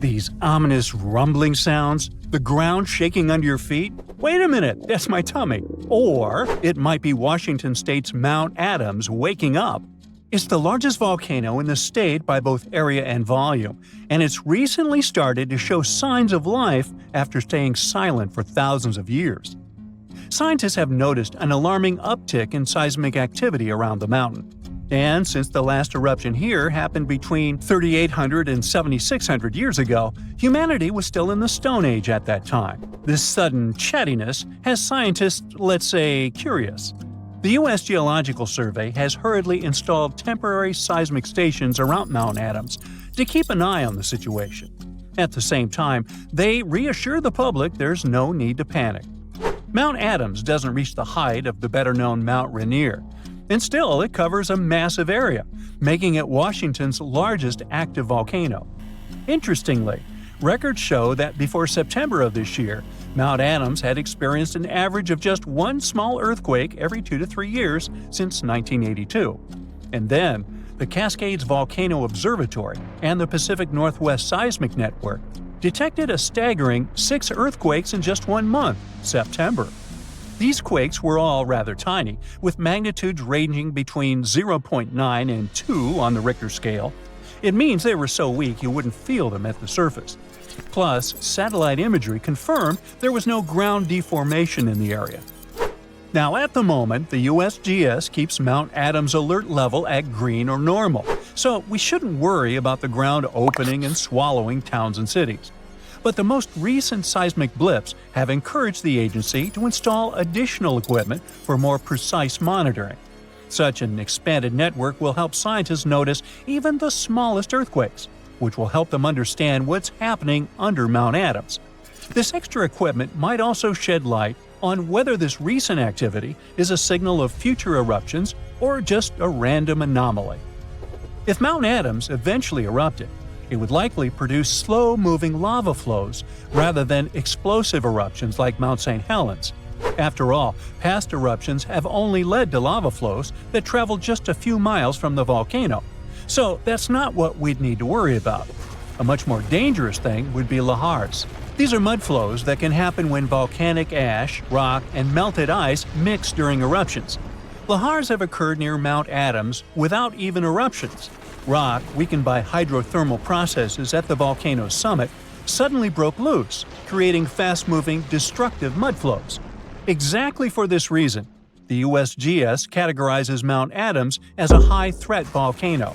These ominous rumbling sounds, the ground shaking under your feet? Wait a minute, that's my tummy. Or it might be Washington State's Mount Adams waking up. It's the largest volcano in the state by both area and volume, and it's recently started to show signs of life after staying silent for thousands of years. Scientists have noticed an alarming uptick in seismic activity around the mountain. And since the last eruption here happened between 3,800 and 7,600 years ago, humanity was still in the Stone Age at that time. This sudden chattiness has scientists, let's say, curious. The U.S. Geological Survey has hurriedly installed temporary seismic stations around Mount Adams to keep an eye on the situation. At the same time, they reassure the public there's no need to panic. Mount Adams doesn't reach the height of the better-known Mount Rainier, and still it covers a massive area, making it Washington's largest active volcano. Interestingly, records show that before September of this year, Mount Adams had experienced an average of just one small earthquake every 2 to 3 years since 1982. And then, the Cascades Volcano Observatory and the Pacific Northwest Seismic Network detected a staggering 6 earthquakes in just 1 month, September. These quakes were all rather tiny, with magnitudes ranging between 0.9 and 2 on the Richter scale. It means they were so weak you wouldn't feel them at the surface. Plus, satellite imagery confirmed there was no ground deformation in the area. Now, at the moment, the USGS keeps Mount Adams alert level at green or normal, so we shouldn't worry about the ground opening and swallowing towns and cities. But the most recent seismic blips have encouraged the agency to install additional equipment for more precise monitoring. Such an expanded network will help scientists notice even the smallest earthquakes, which will help them understand what's happening under Mount Adams. This extra equipment might also shed light on whether this recent activity is a signal of future eruptions or just a random anomaly. If Mount Adams eventually erupted, it would likely produce slow-moving lava flows rather than explosive eruptions like Mount St. Helens. After all, past eruptions have only led to lava flows that travel just a few miles from the volcano, so that's not what we'd need to worry about. A much more dangerous thing would be lahars. These are mud flows that can happen when volcanic ash, rock, and melted ice mix during eruptions. Lahars have occurred near Mount Adams without even eruptions. Rock, weakened by hydrothermal processes at the volcano's summit, suddenly broke loose, creating fast-moving, destructive mud flows. Exactly for this reason, the USGS categorizes Mount Adams as a high-threat volcano.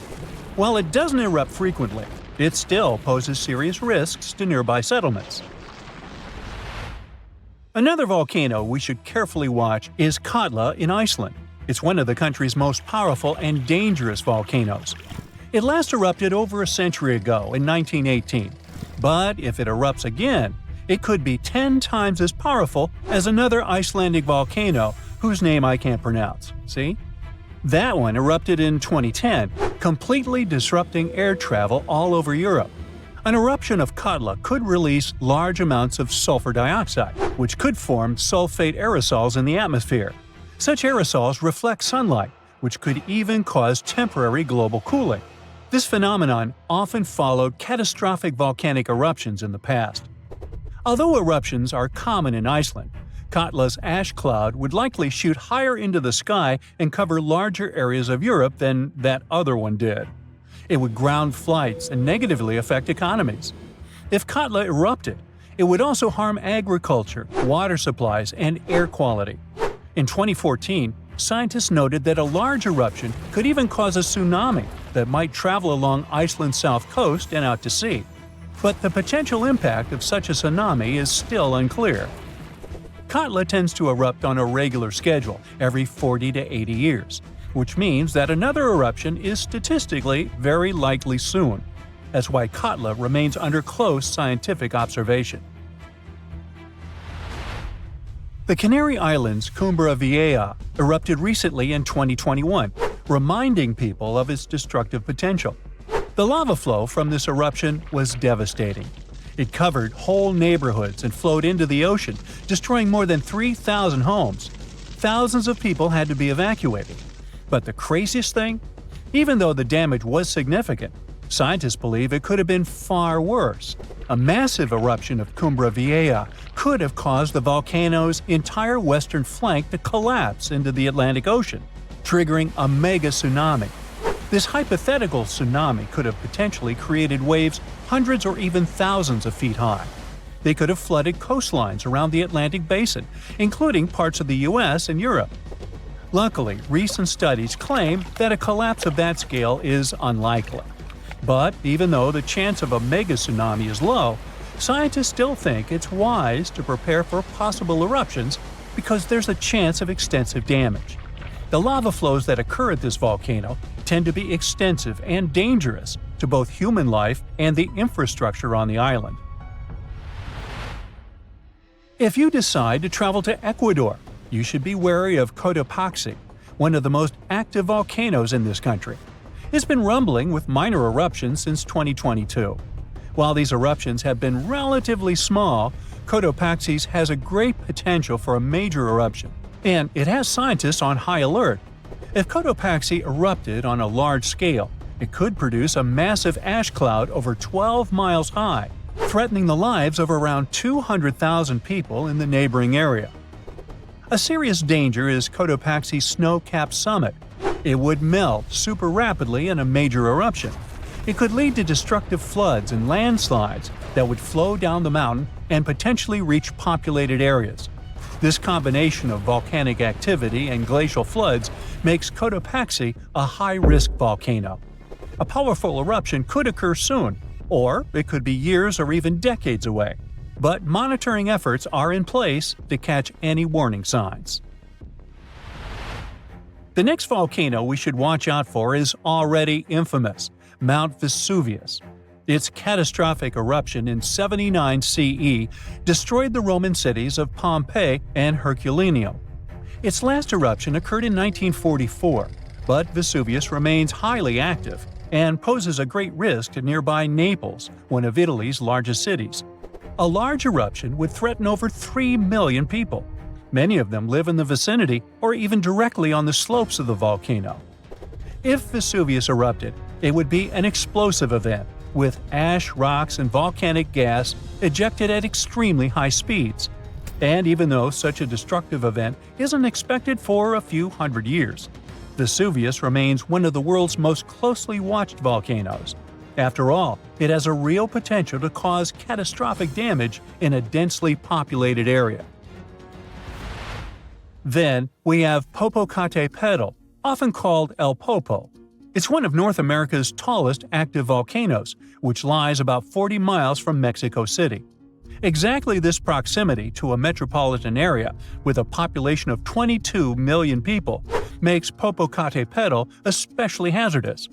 While it doesn't erupt frequently, it still poses serious risks to nearby settlements. Another volcano we should carefully watch is Katla in Iceland. It's one of the country's most powerful and dangerous volcanoes. It last erupted over a century ago in 1918, but if it erupts again, it could be 10 times as powerful as another Icelandic volcano whose name I can't pronounce. See? That one erupted in 2010, completely disrupting air travel all over Europe. An eruption of Katla could release large amounts of sulfur dioxide, which could form sulfate aerosols in the atmosphere. Such aerosols reflect sunlight, which could even cause temporary global cooling. This phenomenon often followed catastrophic volcanic eruptions in the past. Although eruptions are common in Iceland, Katla's ash cloud would likely shoot higher into the sky and cover larger areas of Europe than that other one did. It would ground flights and negatively affect economies. If Katla erupted, it would also harm agriculture, water supplies, and air quality. In 2014, scientists noted that a large eruption could even cause a tsunami that might travel along Iceland's south coast and out to sea. But the potential impact of such a tsunami is still unclear. Katla tends to erupt on a regular schedule every 40 to 80 years, which means that another eruption is statistically very likely soon. That's why Katla remains under close scientific observation. The Canary Islands' Cumbre Vieja erupted recently in 2021, reminding people of its destructive potential. The lava flow from this eruption was devastating. It covered whole neighborhoods and flowed into the ocean, destroying more than 3,000 homes. Thousands of people had to be evacuated. But the craziest thing? Even though the damage was significant, Scientists believe it could have been far worse. A massive eruption of Cumbre Vieja could have caused the volcano's entire western flank to collapse into the Atlantic Ocean, triggering a mega tsunami. This hypothetical tsunami could have potentially created waves hundreds or even thousands of feet high. They could have flooded coastlines around the Atlantic basin, including parts of the US and Europe. Luckily, recent studies claim that a collapse of that scale is unlikely. But even though the chance of a mega tsunami is low, scientists still think it's wise to prepare for possible eruptions because there's a chance of extensive damage. The lava flows that occur at this volcano tend to be extensive and dangerous to both human life and the infrastructure on the island. If you decide to travel to Ecuador, you should be wary of Cotopaxi, one of the most active volcanoes in this country. It's been rumbling with minor eruptions since 2022. While these eruptions have been relatively small, Cotopaxi has a great potential for a major eruption, and it has scientists on high alert. If Cotopaxi erupted on a large scale, it could produce a massive ash cloud over 12 miles high, threatening the lives of around 200,000 people in the neighboring area. A serious danger is Cotopaxi's snow-capped summit. It would melt super rapidly in a major eruption. It could lead to destructive floods and landslides that would flow down the mountain and potentially reach populated areas. This combination of volcanic activity and glacial floods makes Cotopaxi a high-risk volcano. A powerful eruption could occur soon, or it could be years or even decades away. But monitoring efforts are in place to catch any warning signs. The next volcano we should watch out for is already infamous, Mount Vesuvius. Its catastrophic eruption in 79 CE destroyed the Roman cities of Pompeii and Herculaneum. Its last eruption occurred in 1944, but Vesuvius remains highly active and poses a great risk to nearby Naples, one of Italy's largest cities. A large eruption would threaten over 3 million people. Many of them live in the vicinity or even directly on the slopes of the volcano. If Vesuvius erupted, it would be an explosive event, with ash, rocks, and volcanic gas ejected at extremely high speeds. And even though such a destructive event isn't expected for a few hundred years, Vesuvius remains one of the world's most closely watched volcanoes. After all, it has a real potential to cause catastrophic damage in a densely populated area. Then we have Popocatépetl, often called El Popo. It's one of North America's tallest active volcanoes, which lies about 40 miles from Mexico City. Exactly this proximity to a metropolitan area with a population of 22 million people makes Popocatépetl especially hazardous.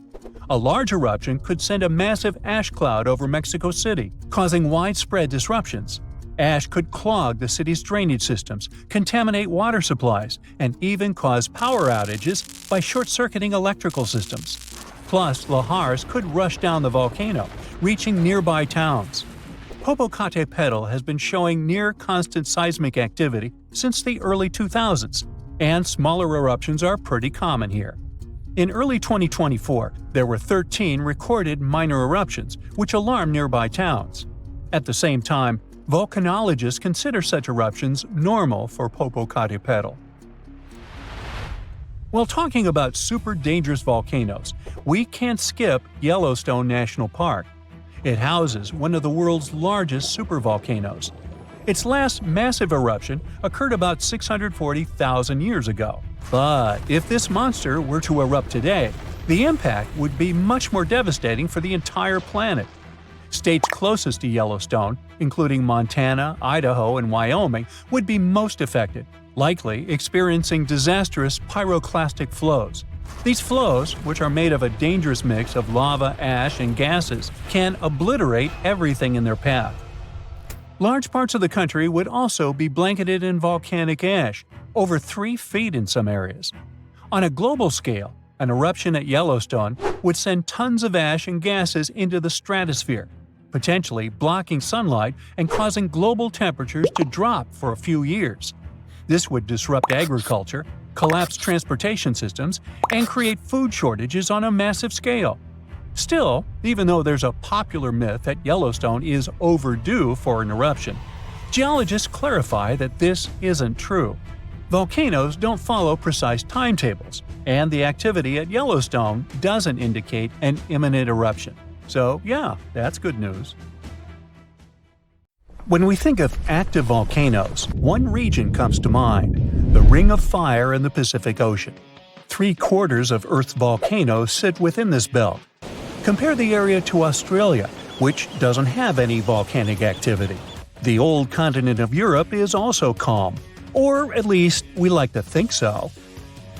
A large eruption could send a massive ash cloud over Mexico City, causing widespread disruptions. Ash could clog the city's drainage systems, contaminate water supplies, and even cause power outages by short-circuiting electrical systems. Plus, lahars could rush down the volcano, reaching nearby towns. Popocatépetl has been showing near-constant seismic activity since the early 2000s, and smaller eruptions are pretty common here. In early 2024, there were 13 recorded minor eruptions, which alarmed nearby towns. At the same time, volcanologists consider such eruptions normal for Popocatépetl. While talking about super dangerous volcanoes, we can't skip Yellowstone National Park. It houses one of the world's largest supervolcanoes. Its last massive eruption occurred about 640,000 years ago. But if this monster were to erupt today, the impact would be much more devastating for the entire planet. States closest to Yellowstone, including Montana, Idaho, and Wyoming, would be most affected, likely experiencing disastrous pyroclastic flows. These flows, which are made of a dangerous mix of lava, ash, and gases, can obliterate everything in their path. Large parts of the country would also be blanketed in volcanic ash, over 3 feet in some areas. On a global scale, an eruption at Yellowstone would send tons of ash and gases into the stratosphere, potentially blocking sunlight and causing global temperatures to drop for a few years. This would disrupt agriculture, collapse transportation systems, and create food shortages on a massive scale. Still, even though there's a popular myth that Yellowstone is overdue for an eruption, geologists clarify that this isn't true. Volcanoes don't follow precise timetables, and the activity at Yellowstone doesn't indicate an imminent eruption. So yeah, that's good news. When we think of active volcanoes, one region comes to mind: the Ring of Fire in the Pacific Ocean. 3/4 of Earth's volcanoes sit within this belt. Compare the area to Australia, which doesn't have any volcanic activity. The old continent of Europe is also calm, or at least we like to think so.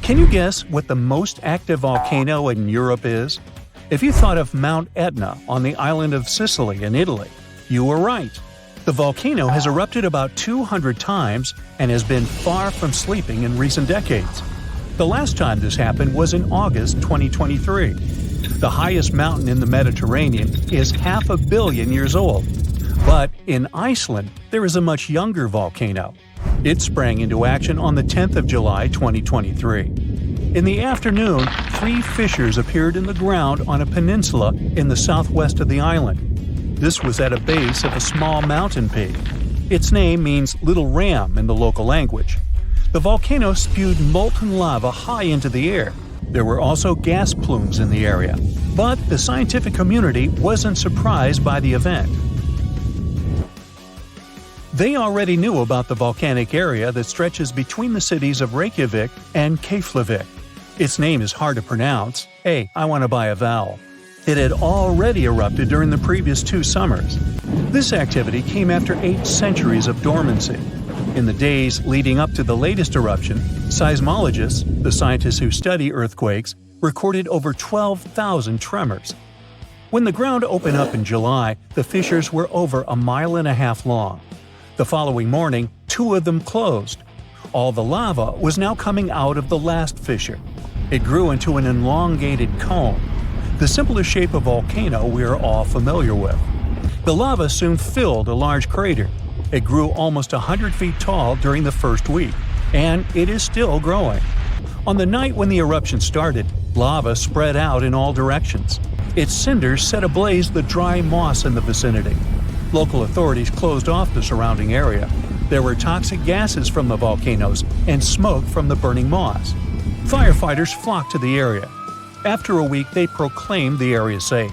Can you guess what the most active volcano in Europe is? If you thought of Mount Etna on the island of Sicily in Italy, you were right. The volcano has erupted about 200 times and has been far from sleeping in recent decades. The last time this happened was in August 2023. The highest mountain in the Mediterranean is 500 million years old. But in Iceland, there is a much younger volcano. It sprang into action on the 10th of July 2023. In the afternoon, 3 fissures appeared in the ground on a peninsula in the southwest of the island. This was at a base of a small mountain peak. Its name means Little Ram in the local language. The volcano spewed molten lava high into the air. There were also gas plumes in the area. But the scientific community wasn't surprised by the event. They already knew about the volcanic area that stretches between the cities of Reykjavik and Keflavik. Its name is hard to pronounce. Hey, I want to buy a vowel. It had already erupted during the previous 2 summers. This activity came after 8 centuries of dormancy. In the days leading up to the latest eruption, seismologists, the scientists who study earthquakes, recorded over 12,000 tremors. When the ground opened up in July, the fissures were over 1.5 miles long. The following morning, 2 of them closed. All the lava was now coming out of the last fissure. It grew into an elongated cone, the simplest shape of volcano we are all familiar with. The lava soon filled a large crater. It grew almost 100 feet tall during the first week, and it is still growing. On the night when the eruption started, lava spread out in all directions. Its cinders set ablaze the dry moss in the vicinity. Local authorities closed off the surrounding area. There were toxic gases from the volcanoes and smoke from the burning moss. Firefighters flocked to the area. After a week, they proclaimed the area safe.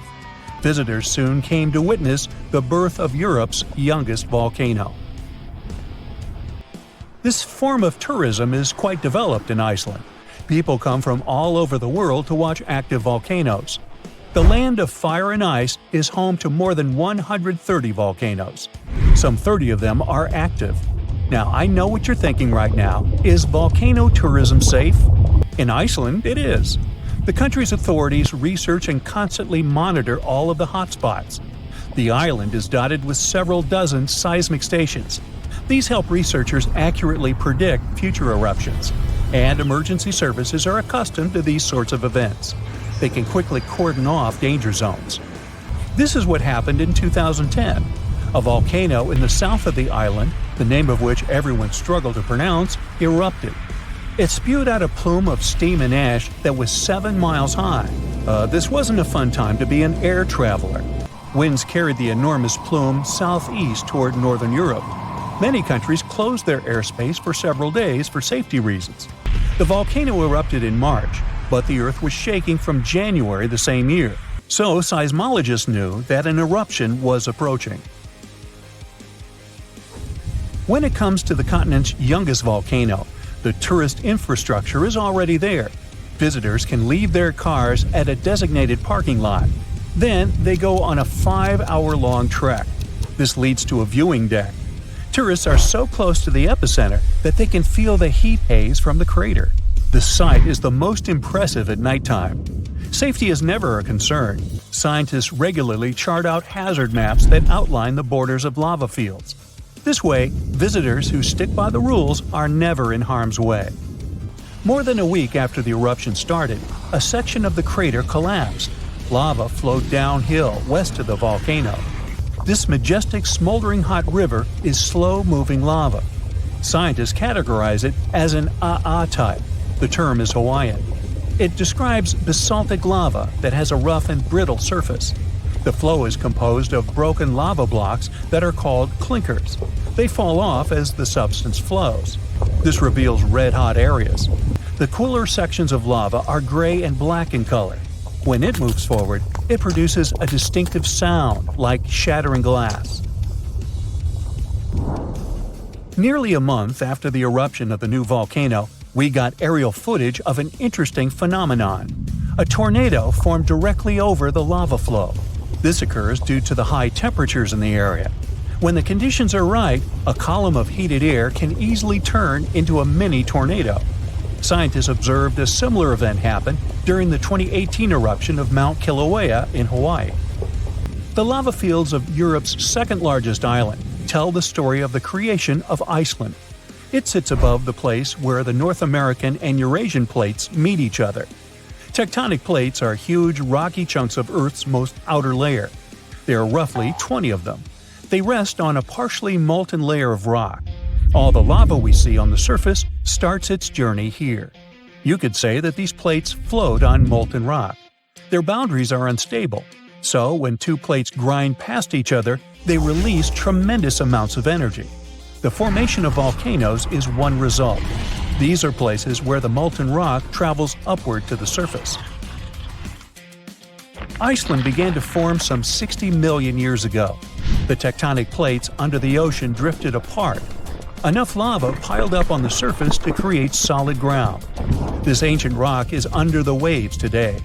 Visitors soon came to witness the birth of Europe's youngest volcano. This form of tourism is quite developed in Iceland. People come from all over the world to watch active volcanoes. The land of fire and ice is home to more than 130 volcanoes. Some 30 of them are active. Now, I know what you're thinking right now. Is volcano tourism safe? In Iceland, it is. The country's authorities research and constantly monitor all of the hotspots. The island is dotted with several dozen seismic stations. These help researchers accurately predict future eruptions, and emergency services are accustomed to these sorts of events. They can quickly cordon off danger zones. This is what happened in 2010. A volcano in the south of the island, the name of which everyone struggled to pronounce, erupted. It spewed out a plume of steam and ash that was 7 miles high. This wasn't a fun time to be an air traveler. Winds carried the enormous plume southeast toward northern Europe. Many countries closed their airspace for several days for safety reasons. The volcano erupted in March, but the Earth was shaking from January the same year, so seismologists knew that an eruption was approaching. When it comes to the continent's youngest volcano, the tourist infrastructure is already there. Visitors can leave their cars at a designated parking lot. Then they go on a 5-hour-long trek. This leads to a viewing deck. Tourists are so close to the epicenter that they can feel the heat haze from the crater. The sight is the most impressive at nighttime. Safety is never a concern. Scientists regularly chart out hazard maps that outline the borders of lava fields. This way, visitors who stick by the rules are never in harm's way. More than a week after the eruption started, a section of the crater collapsed. Lava flowed downhill west of the volcano. This majestic smoldering hot river is slow-moving lava. Scientists categorize it as an AA type. The term is Hawaiian. It describes basaltic lava that has a rough and brittle surface. The flow is composed of broken lava blocks that are called clinkers. They fall off as the substance flows. This reveals red-hot areas. The cooler sections of lava are gray and black in color. When it moves forward, it produces a distinctive sound like shattering glass. Nearly a month after the eruption of the new volcano, we got aerial footage of an interesting phenomenon. A tornado formed directly over the lava flow. This occurs due to the high temperatures in the area. When the conditions are right, a column of heated air can easily turn into a mini tornado. Scientists observed a similar event happen during the 2018 eruption of Mount Kilauea in Hawaii. The lava fields of Europe's second-largest island tell the story of the creation of Iceland. It sits above the place where the North American and Eurasian plates meet each other. Tectonic plates are huge rocky chunks of Earth's most outer layer. There are roughly 20 of them. They rest on a partially molten layer of rock. All the lava we see on the surface starts its journey here. You could say that these plates float on molten rock. Their boundaries are unstable, so when two plates grind past each other, they release tremendous amounts of energy. The formation of volcanoes is one result. These are places where the molten rock travels upward to the surface. Iceland began to form some 60 million years ago. The tectonic plates under the ocean drifted apart. Enough lava piled up on the surface to create solid ground. This ancient rock is under the waves today.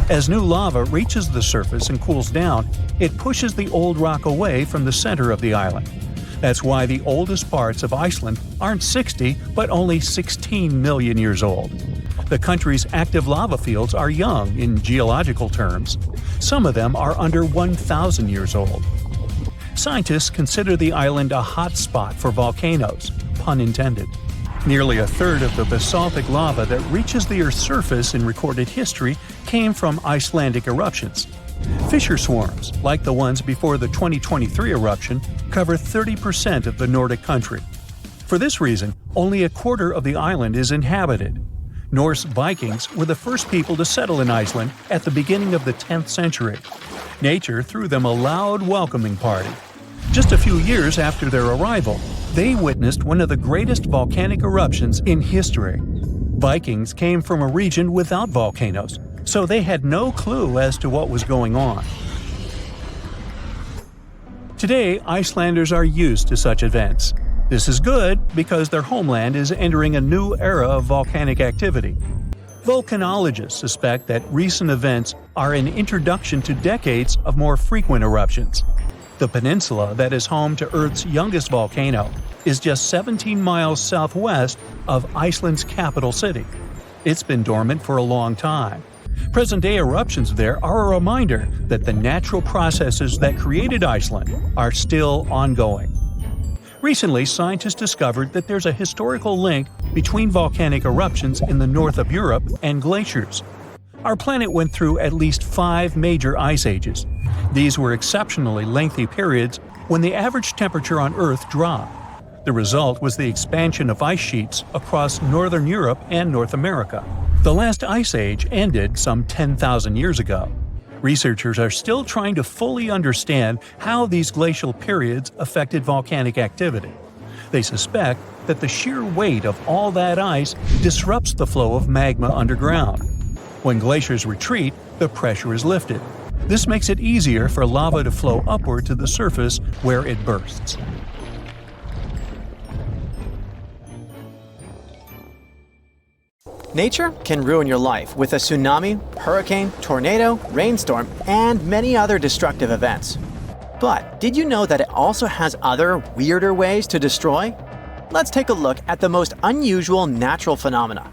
As new lava reaches the surface and cools down, it pushes the old rock away from the center of the island. That's why the oldest parts of Iceland aren't 60, but only 16 million years old. The country's active lava fields are young in geological terms. Some of them are under 1,000 years old. Scientists consider the island a hot spot for volcanoes, pun intended. Nearly a third of the basaltic lava that reaches the Earth's surface in recorded history came from Icelandic eruptions. Fissure swarms, like the ones before the 2023 eruption, cover 30% of the Nordic country. For this reason, only a quarter of the island is inhabited. Norse Vikings were the first people to settle in Iceland at the beginning of the 10th century. Nature threw them a loud welcoming party. Just a few years after their arrival, they witnessed one of the greatest volcanic eruptions in history. Vikings came from a region without volcanoes, so they had no clue as to what was going on. Today, Icelanders are used to such events. This is good because their homeland is entering a new era of volcanic activity. Volcanologists suspect that recent events are an introduction to decades of more frequent eruptions. The peninsula that is home to Earth's youngest volcano is just 17 miles southwest of Iceland's capital city. It's been dormant for a long time. Present-day eruptions there are a reminder that the natural processes that created Iceland are still ongoing. Recently, scientists discovered that there's a historical link between volcanic eruptions in the north of Europe and glaciers. Our planet went through at least 5 major ice ages. These were exceptionally lengthy periods when the average temperature on Earth dropped. The result was the expansion of ice sheets across northern Europe and North America. The last ice age ended some 10,000 years ago. Researchers are still trying to fully understand how these glacial periods affected volcanic activity. They suspect that the sheer weight of all that ice disrupts the flow of magma underground. When glaciers retreat, the pressure is lifted. This makes it easier for lava to flow upward to the surface where it bursts. Nature can ruin your life with a tsunami, hurricane, tornado, rainstorm, and many other destructive events. But did you know that it also has other, weirder ways to destroy? Let's take a look at the most unusual natural phenomena.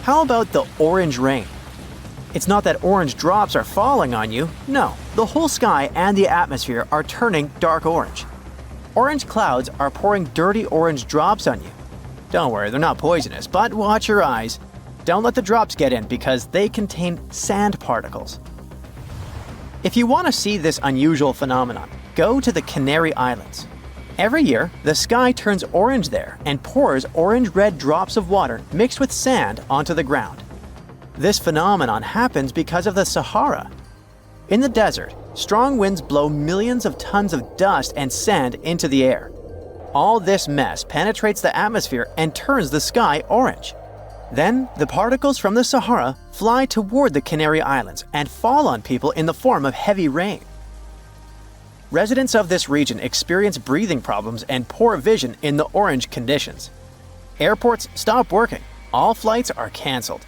How about the orange rain? It's not that orange drops are falling on you. No, the whole sky and the atmosphere are turning dark orange. Orange clouds are pouring dirty orange drops on you. Don't worry, they're not poisonous, but watch your eyes. Don't let the drops get in because they contain sand particles. If you want to see this unusual phenomenon, go to the Canary Islands. Every year, the sky turns orange there and pours orange-red drops of water mixed with sand onto the ground. This phenomenon happens because of the Sahara. In the desert, strong winds blow millions of tons of dust and sand into the air. All this mess penetrates the atmosphere and turns the sky orange. Then, the particles from the Sahara fly toward the Canary Islands and fall on people in the form of heavy rain. Residents of this region experience breathing problems and poor vision in the orange conditions. Airports stop working. All flights are canceled.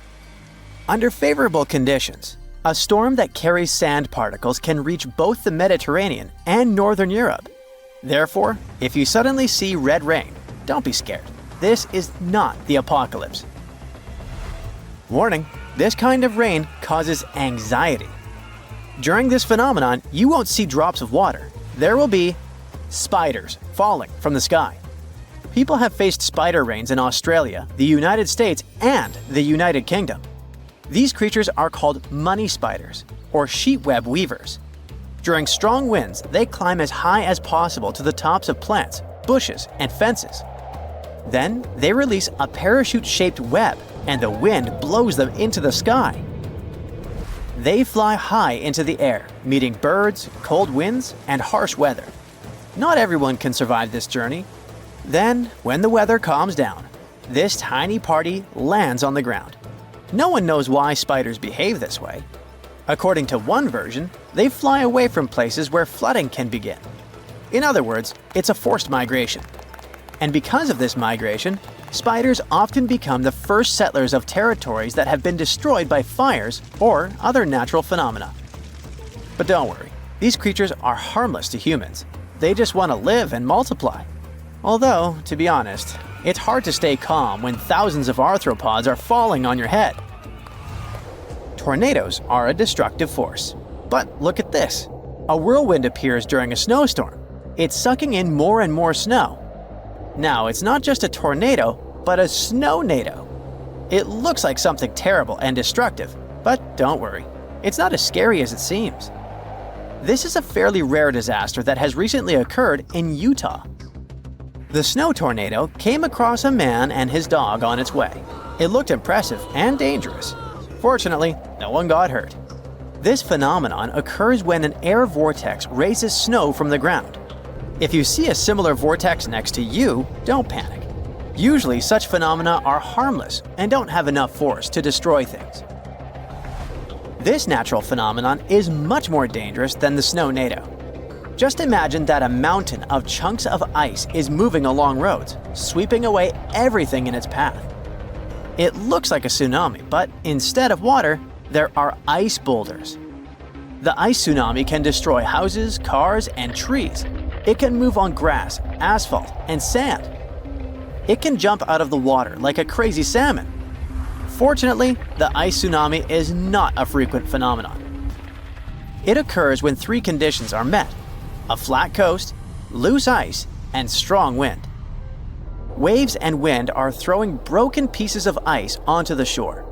Under favorable conditions, a storm that carries sand particles can reach both the Mediterranean and Northern Europe. Therefore, if you suddenly see red rain, don't be scared. This is not the apocalypse. Warning: this kind of rain causes anxiety. During this phenomenon, you won't see drops of water. There will be spiders falling from the sky. People have faced spider rains in Australia, the United States, and the United Kingdom. These creatures are called money spiders, or sheet web weavers. During strong winds, they climb as high as possible to the tops of plants, bushes, and fences. Then, they release a parachute-shaped web, and the wind blows them into the sky. They fly high into the air, meeting birds, cold winds, and harsh weather. Not everyone can survive this journey. Then, when the weather calms down, this tiny party lands on the ground. No one knows why spiders behave this way. According to one version, they fly away from places where flooding can begin. In other words, it's a forced migration. And because of this migration, spiders often become the first settlers of territories that have been destroyed by fires or other natural phenomena. But don't worry, these creatures are harmless to humans. They just want to live and multiply. Although, to be honest, it's hard to stay calm when thousands of arthropods are falling on your head. Tornadoes are a destructive force. But look at this. A whirlwind appears during a snowstorm. It's sucking in more and more snow. Now, it's not just a tornado, but a snow-nado. It looks like something terrible and destructive, but don't worry, it's not as scary as it seems. This is a fairly rare disaster that has recently occurred in Utah. The snow tornado came across a man and his dog on its way. It looked impressive and dangerous. Fortunately, no one got hurt. This phenomenon occurs when an air vortex raises snow from the ground. If you see a similar vortex next to you, don't panic. Usually, such phenomena are harmless and don't have enough force to destroy things. This natural phenomenon is much more dangerous than the snow-nado. Just imagine that a mountain of chunks of ice is moving along roads, sweeping away everything in its path. It looks like a tsunami, but instead of water, there are ice boulders. The ice tsunami can destroy houses, cars, and trees. It can move on grass, asphalt, and sand. It can jump out of the water like a crazy salmon. Fortunately, the ice tsunami is not a frequent phenomenon. It occurs when three conditions are met: a flat coast, loose ice, and strong wind. Waves and wind are throwing broken pieces of ice onto the shore.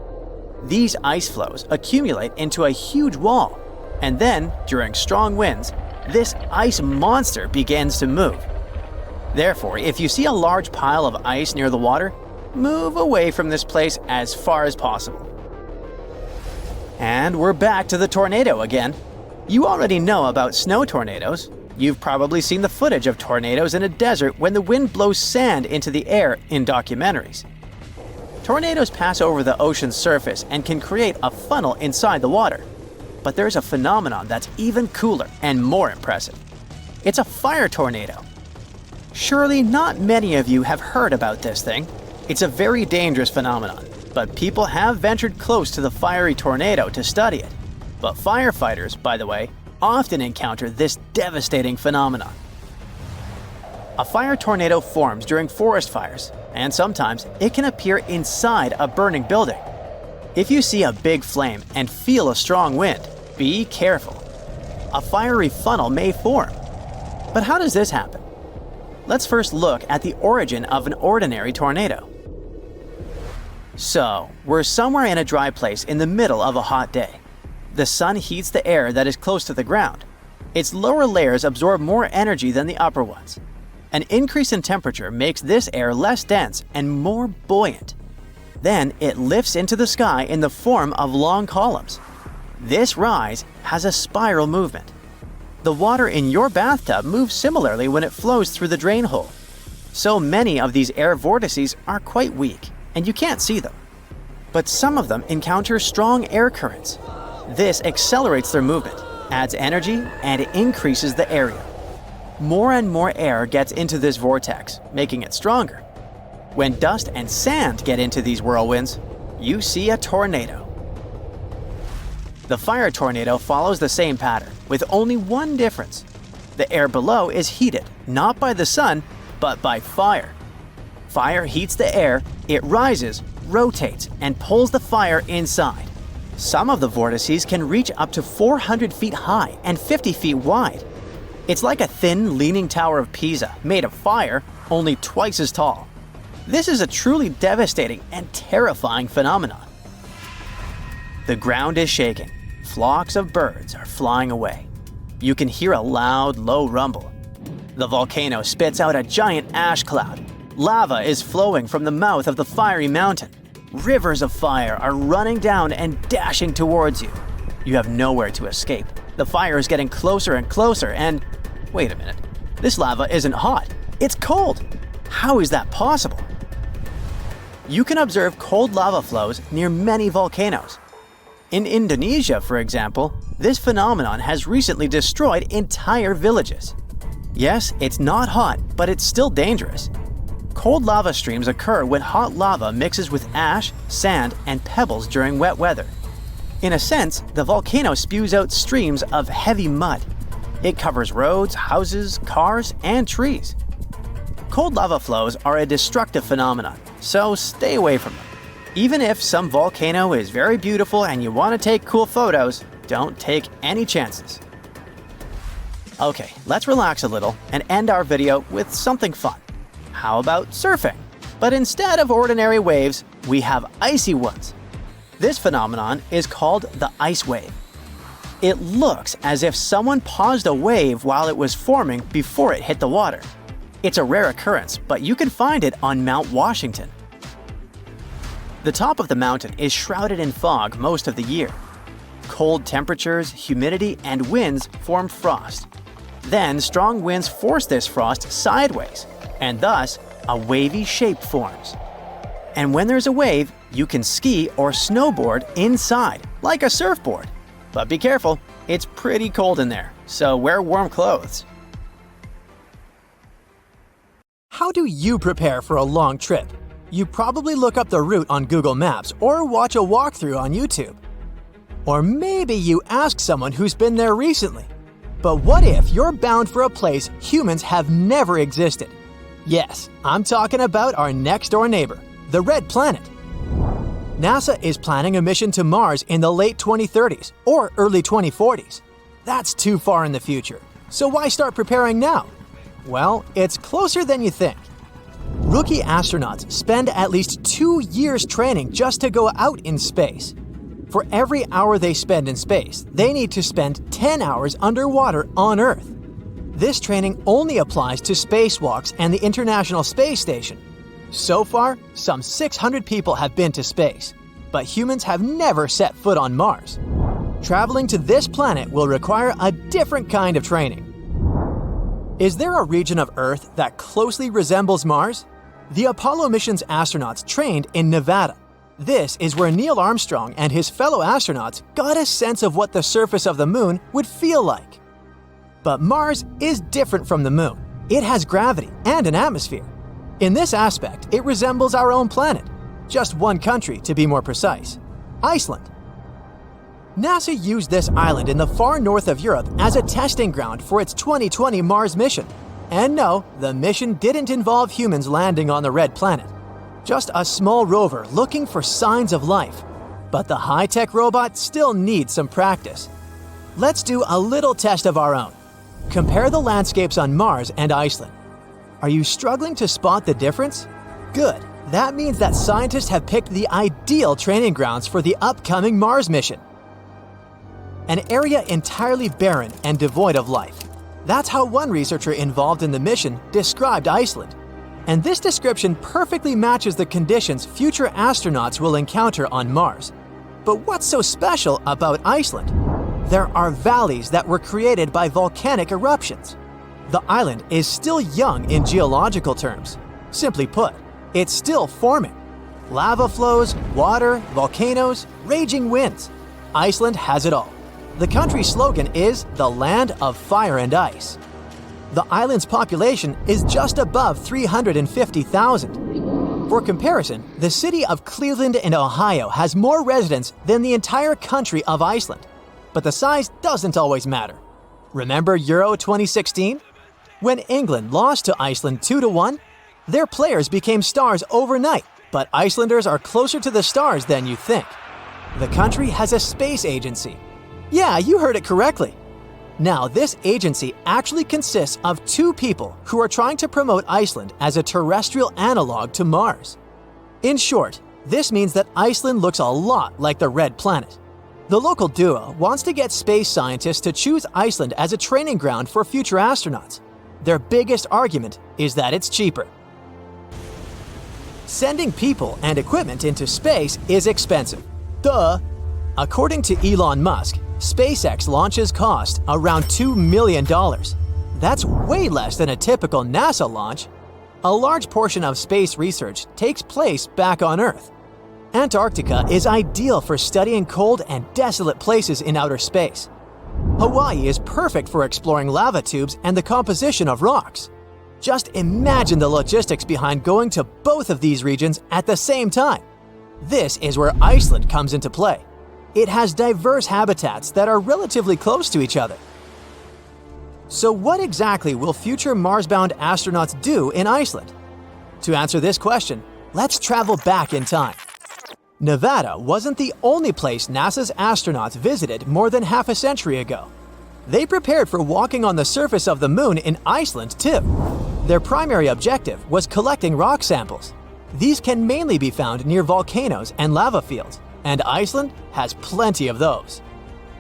These ice flows accumulate into a huge wall, and then, during strong winds, this ice monster begins to move. Therefore, if you see a large pile of ice near the water, move away from this place as far as possible. And we're back to the tornado again. You already know about snow tornadoes. You've probably seen the footage of tornadoes in a desert when the wind blows sand into the air in documentaries. Tornadoes pass over the ocean's surface and can create a funnel inside the water. But there's a phenomenon that's even cooler and more impressive. It's a fire tornado. Surely not many of you have heard about this thing. It's a very dangerous phenomenon, but people have ventured close to the fiery tornado to study it. But firefighters, by the way, often encounter this devastating phenomenon. A fire tornado forms during forest fires, and sometimes it can appear inside a burning building. If you see a big flame and feel a strong wind, be careful. A fiery funnel may form. But how does this happen? Let's first look at the origin of an ordinary tornado. So, we're somewhere in a dry place in the middle of a hot day. The sun heats the air that is close to the ground. Its lower layers absorb more energy than the upper ones. An increase in temperature makes this air less dense and more buoyant. Then it lifts into the sky in the form of long columns. This rise has a spiral movement. The water in your bathtub moves similarly when it flows through the drain hole. So many of these air vortices are quite weak, and you can't see them. But some of them encounter strong air currents. This accelerates their movement, adds energy, and it increases the area. More and more air gets into this vortex, making it stronger. When dust and sand get into these whirlwinds, you see a tornado. The fire tornado follows the same pattern, with only one difference. The air below is heated, not by the sun, but by fire. Fire heats the air, it rises, rotates, and pulls the fire inside. Some of the vortices can reach up to 400 feet high and 50 feet wide. It's like a thin, leaning tower of Pisa made of fire, only twice as tall. This is a truly devastating and terrifying phenomenon. The ground is shaking. Flocks of birds are flying away. You can hear a loud, low rumble. The volcano spits out a giant ash cloud. Lava is flowing from the mouth of the fiery mountain. Rivers of fire are running down and dashing towards you. You have nowhere to escape. The fire is getting closer and closer and… Wait a minute. This lava isn't hot. It's cold. How is that possible? You can observe cold lava flows near many volcanoes. In Indonesia, for example, this phenomenon has recently destroyed entire villages. Yes, it's not hot, but it's still dangerous. Cold lava streams occur when hot lava mixes with ash, sand, and pebbles during wet weather. In a sense, the volcano spews out streams of heavy mud. It covers roads, houses, cars, and trees. Cold lava flows are a destructive phenomenon, so stay away from them. Even if some volcano is very beautiful and you want to take cool photos, don't take any chances. Okay, let's relax a little and end our video with something fun. How about surfing? But instead of ordinary waves, we have icy ones. This phenomenon is called the ice wave. It looks as if someone paused a wave while it was forming before it hit the water. It's a rare occurrence, but you can find it on Mount Washington. The top of the mountain is shrouded in fog most of the year. Cold temperatures, humidity, and winds form frost. Then strong winds force this frost sideways, and thus a wavy shape forms. And when there's a wave, you can ski or snowboard inside, like a surfboard. But be careful, it's pretty cold in there, so wear warm clothes. How do you prepare for a long trip? You probably look up the route on Google Maps or watch a walkthrough on YouTube. Or maybe you ask someone who's been there recently. But what if you're bound for a place humans have never existed? Yes, I'm talking about our next-door neighbor, the Red Planet. NASA is planning a mission to Mars in the late 2030s or early 2040s. That's too far in the future, so why start preparing now? Well, it's closer than you think. Rookie astronauts spend at least 2 years training just to go out in space. For every hour they spend in space, they need to spend 10 hours underwater on Earth. This training only applies to spacewalks and the International Space Station. So far, some 600 people have been to space, but humans have never set foot on Mars. Traveling to this planet will require a different kind of training. Is there a region of Earth that closely resembles Mars? The Apollo mission's astronauts trained in Nevada. This is where Neil Armstrong and his fellow astronauts got a sense of what the surface of the moon would feel like. But Mars is different from the moon. It has gravity and an atmosphere. In this aspect, it resembles our own planet. Just one country, to be more precise: Iceland. NASA used this island in the far north of Europe as a testing ground for its 2020 Mars mission. And no, the mission didn't involve humans landing on the Red Planet. Just a small rover looking for signs of life. But the high-tech robot still needs some practice. Let's do a little test of our own. Compare the landscapes on Mars and Iceland. Are you struggling to spot the difference? Good. That means that scientists have picked the ideal training grounds for the upcoming Mars mission. An area entirely barren and devoid of life. That's how one researcher involved in the mission described Iceland. And this description perfectly matches the conditions future astronauts will encounter on Mars. But what's so special about Iceland? There are valleys that were created by volcanic eruptions. The island is still young in geological terms. Simply put, it's still forming. Lava flows, water, volcanoes, raging winds. Iceland has it all. The country's slogan is the land of fire and ice. The island's population is just above 350,000. For comparison, the city of Cleveland in Ohio has more residents than the entire country of Iceland. But the size doesn't always matter. Remember Euro 2016? When England lost to Iceland 2-1, their players became stars overnight, but Icelanders are closer to the stars than you think. The country has a space agency. Yeah, you heard it correctly. Now, this agency actually consists of 2 people who are trying to promote Iceland as a terrestrial analog to Mars. In short, this means that Iceland looks a lot like the Red Planet. The local duo wants to get space scientists to choose Iceland as a training ground for future astronauts. Their biggest argument is that it's cheaper. Sending people and equipment into space is expensive. Duh! According to Elon Musk, SpaceX launches cost around $2 million. That's way less than a typical NASA launch. A large portion of space research takes place back on Earth. Antarctica is ideal for studying cold and desolate places in outer space. Hawaii is perfect for exploring lava tubes and the composition of rocks. Just imagine the logistics behind going to both of these regions at the same time. This is where Iceland comes into play. It has diverse habitats that are relatively close to each other. So what exactly will future Mars-bound astronauts do in Iceland? To answer this question, let's travel back in time. Nevada wasn't the only place NASA's astronauts visited more than half a century ago. They prepared for walking on the surface of the moon in Iceland too. Their primary objective was collecting rock samples. These can mainly be found near volcanoes and lava fields, and Iceland has plenty of those.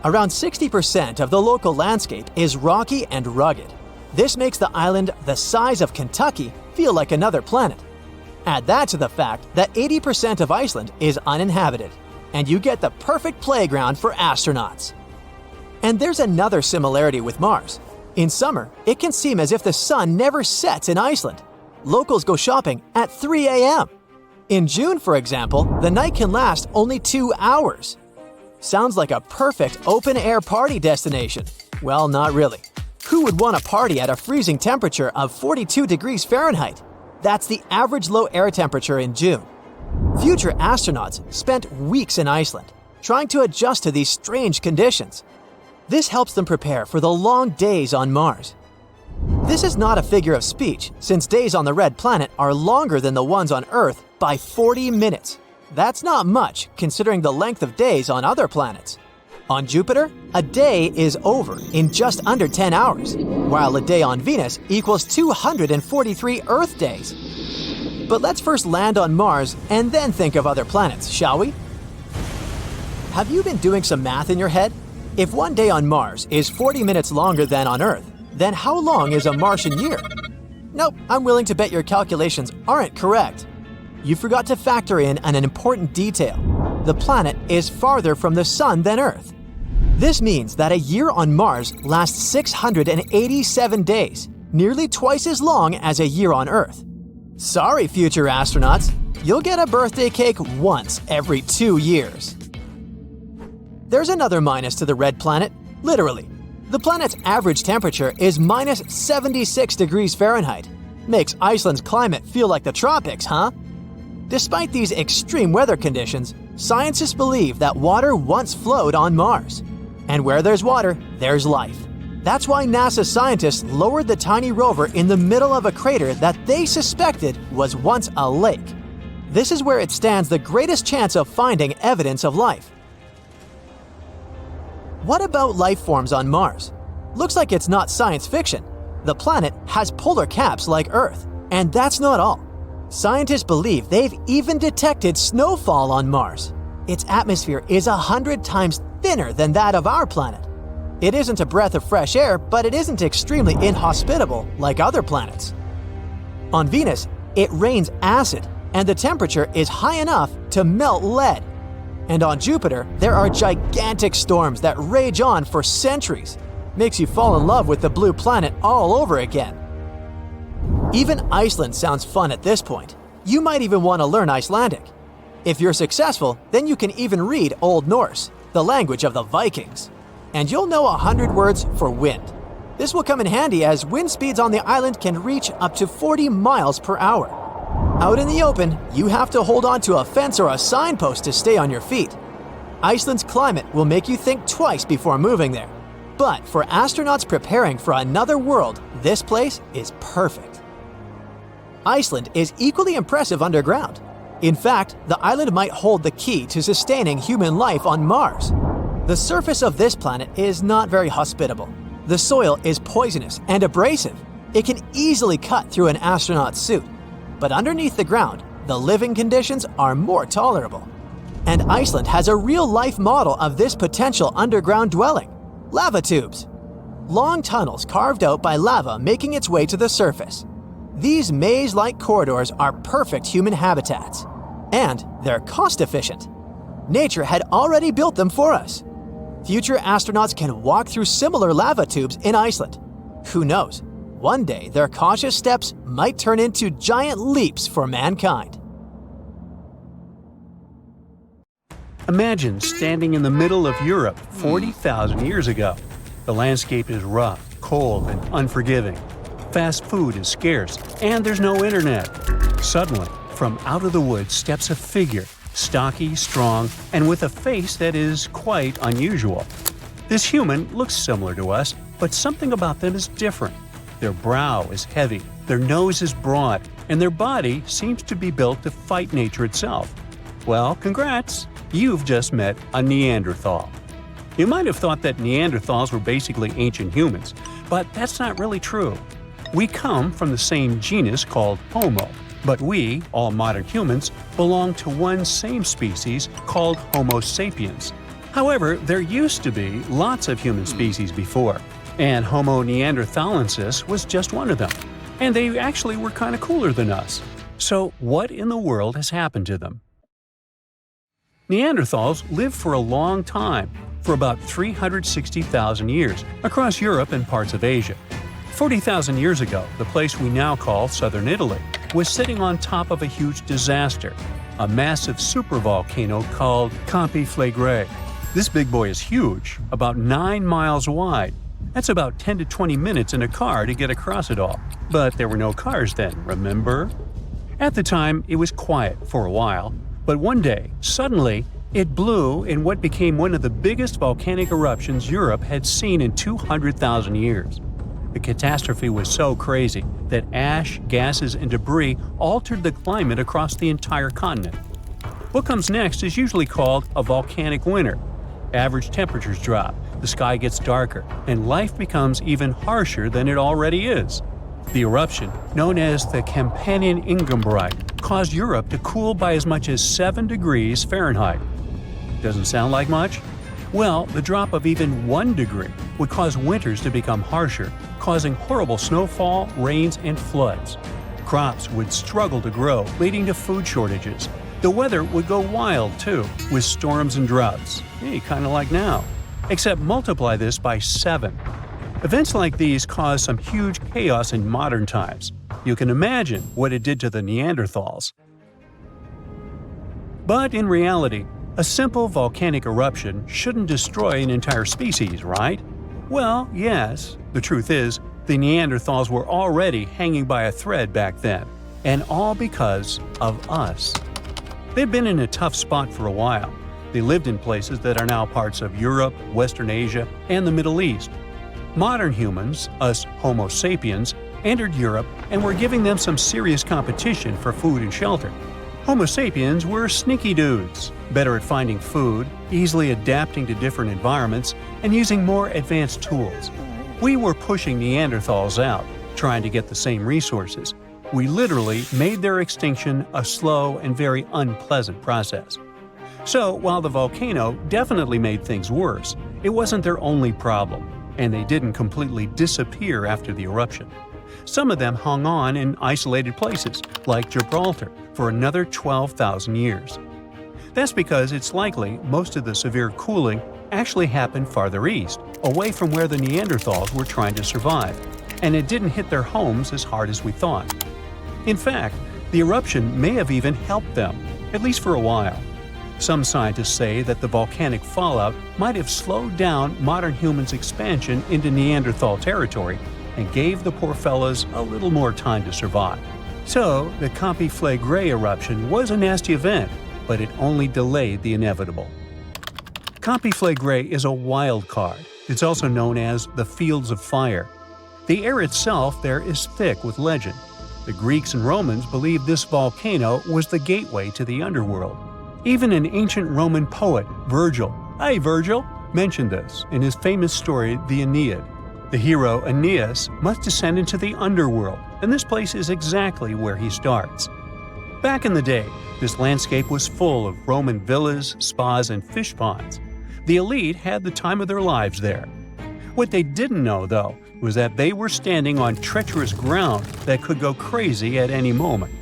Around 60% of the local landscape is rocky and rugged. This makes the island the size of Kentucky feel like another planet. Add that to the fact that 80% of Iceland is uninhabited, and you get the perfect playground for astronauts. And there's another similarity with Mars. In summer, it can seem as if the sun never sets in Iceland. Locals go shopping at 3 a.m. In June, for example, the night can last only 2 hours. Sounds like a perfect open-air party destination. Well, not really. Who would want to party at a freezing temperature of 42 degrees Fahrenheit? That's the average low air temperature in June. Future astronauts spent weeks in Iceland, trying to adjust to these strange conditions. This helps them prepare for the long days on Mars. This is not a figure of speech, since days on the Red Planet are longer than the ones on Earth by 40 minutes. That's not much, considering the length of days on other planets. On Jupiter, a day is over in just under 10 hours, while a day on Venus equals 243 Earth days. But let's first land on Mars and then think of other planets, shall we? Have you been doing some math in your head? If one day on Mars is 40 minutes longer than on Earth, then how long is a Martian year? Nope, I'm willing to bet your calculations aren't correct. You forgot to factor in an important detail. The planet is farther from the Sun than Earth. This means that a year on Mars lasts 687 days, nearly twice as long as a year on Earth. Sorry, future astronauts, you'll get a birthday cake once every 2 years. There's another minus to the Red Planet, literally. The planet's average temperature is minus 76 degrees Fahrenheit. Makes Iceland's climate feel like the tropics, huh? Despite these extreme weather conditions, scientists believe that water once flowed on Mars. And where there's water, there's life. That's why NASA scientists lowered the tiny rover in the middle of a crater that they suspected was once a lake. This is where it stands the greatest chance of finding evidence of life. What about life forms on Mars? Looks like it's not science fiction. The planet has polar caps like Earth, and that's not all. Scientists believe they've even detected snowfall on Mars. Its atmosphere is 100 times thinner than that of our planet. It isn't a breath of fresh air, but it isn't extremely inhospitable like other planets. On Venus, it rains acid, and the temperature is high enough to melt lead. And on Jupiter, there are gigantic storms that rage on for centuries. Makes you fall in love with the blue planet all over again. Even Iceland sounds fun at this point. You might even want to learn Icelandic. If you're successful, then you can even read Old Norse, the language of the Vikings. And you'll know 100 words for wind. This will come in handy as wind speeds on the island can reach up to 40 miles per hour. Out in the open, you have to hold on to a fence or a signpost to stay on your feet. Iceland's climate will make you think twice before moving there. But for astronauts preparing for another world, this place is perfect. Iceland is equally impressive underground. In fact, the island might hold the key to sustaining human life on Mars. The surface of this planet is not very hospitable. The soil is poisonous and abrasive. It can easily cut through an astronaut's suit. But underneath the ground, the living conditions are more tolerable. And Iceland has a real-life model of this potential underground dwelling: lava tubes. Long tunnels carved out by lava making its way to the surface. These maze-like corridors are perfect human habitats. And they're cost-efficient. Nature had already built them for us. Future astronauts can walk through similar lava tubes in Iceland. Who knows? One day, their cautious steps might turn into giant leaps for mankind. Imagine standing in the middle of Europe 40,000 years ago. The landscape is rough, cold, and unforgiving. Fast food is scarce, and there's no internet. Suddenly, from out of the woods steps a figure, stocky, strong, and with a face that is quite unusual. This human looks similar to us, but something about them is different. Their brow is heavy, their nose is broad, and their body seems to be built to fight nature itself. Well, congrats! You've just met a Neanderthal. You might have thought that Neanderthals were basically ancient humans, but that's not really true. We come from the same genus called Homo, but we, all modern humans, belong to one same species called Homo sapiens. However, there used to be lots of human species before, and Homo neanderthalensis was just one of them. And they actually were kind of cooler than us. So what in the world has happened to them? Neanderthals lived for a long time, for about 360,000 years, across Europe and parts of Asia. 40,000 years ago, the place we now call southern Italy was sitting on top of a huge disaster, a massive supervolcano called Campi Flegrei. This big boy is huge, about 9 miles wide. That's about 10 to 20 minutes in a car to get across it all. But there were no cars then, remember? At the time, it was quiet for a while, but one day, suddenly, it blew in what became one of the biggest volcanic eruptions Europe had seen in 200,000 years. The catastrophe was so crazy that ash, gases, and debris altered the climate across the entire continent. What comes next is usually called a volcanic winter. Average temperatures drop, the sky gets darker, and life becomes even harsher than it already is. The eruption, known as the Campanian caused Europe to cool by as much as 7 degrees Fahrenheit. Doesn't sound like much? Well, the drop of even 1 degree would cause winters to become harsher, causing horrible snowfall, rains, and floods. Crops would struggle to grow, leading to food shortages. The weather would go wild, too, with storms and droughts. Hey, kind of like now. Except multiply this by 7. Events like these caused some huge chaos in modern times. You can imagine what it did to the Neanderthals. But in reality, a simple volcanic eruption shouldn't destroy an entire species, right? Well, yes. The truth is, the Neanderthals were already hanging by a thread back then, and all because of us. They've been in a tough spot for a while. They lived in places that are now parts of Europe, Western Asia, and the Middle East. Modern humans, us Homo sapiens, entered Europe and were giving them some serious competition for food and shelter. Homo sapiens were sneaky dudes, better at finding food, easily adapting to different environments, and using more advanced tools. We were pushing Neanderthals out, trying to get the same resources. We literally made their extinction a slow and very unpleasant process. So, while the volcano definitely made things worse, it wasn't their only problem, and they didn't completely disappear after the eruption. Some of them hung on in isolated places, like Gibraltar, for another 12,000 years. That's because it's likely most of the severe cooling actually happened farther east, away from where the Neanderthals were trying to survive, and it didn't hit their homes as hard as we thought. In fact, the eruption may have even helped them, at least for a while. Some scientists say that the volcanic fallout might have slowed down modern humans' expansion into Neanderthal territory and gave the poor fellas a little more time to survive. So, the Campi Flegrei eruption was a nasty event, but it only delayed the inevitable. Campi Flegrei is a wild card. It's also known as the Fields of Fire. The air itself there is thick with legend. The Greeks and Romans believed this volcano was the gateway to the underworld. Even an ancient Roman poet, Virgil, mentioned this in his famous story, the Aeneid. The hero Aeneas must descend into the underworld, and this place is exactly where he starts. Back in the day, this landscape was full of Roman villas, spas, and fish ponds. The elite had the time of their lives there. What they didn't know, though, was that they were standing on treacherous ground that could go crazy at any moment.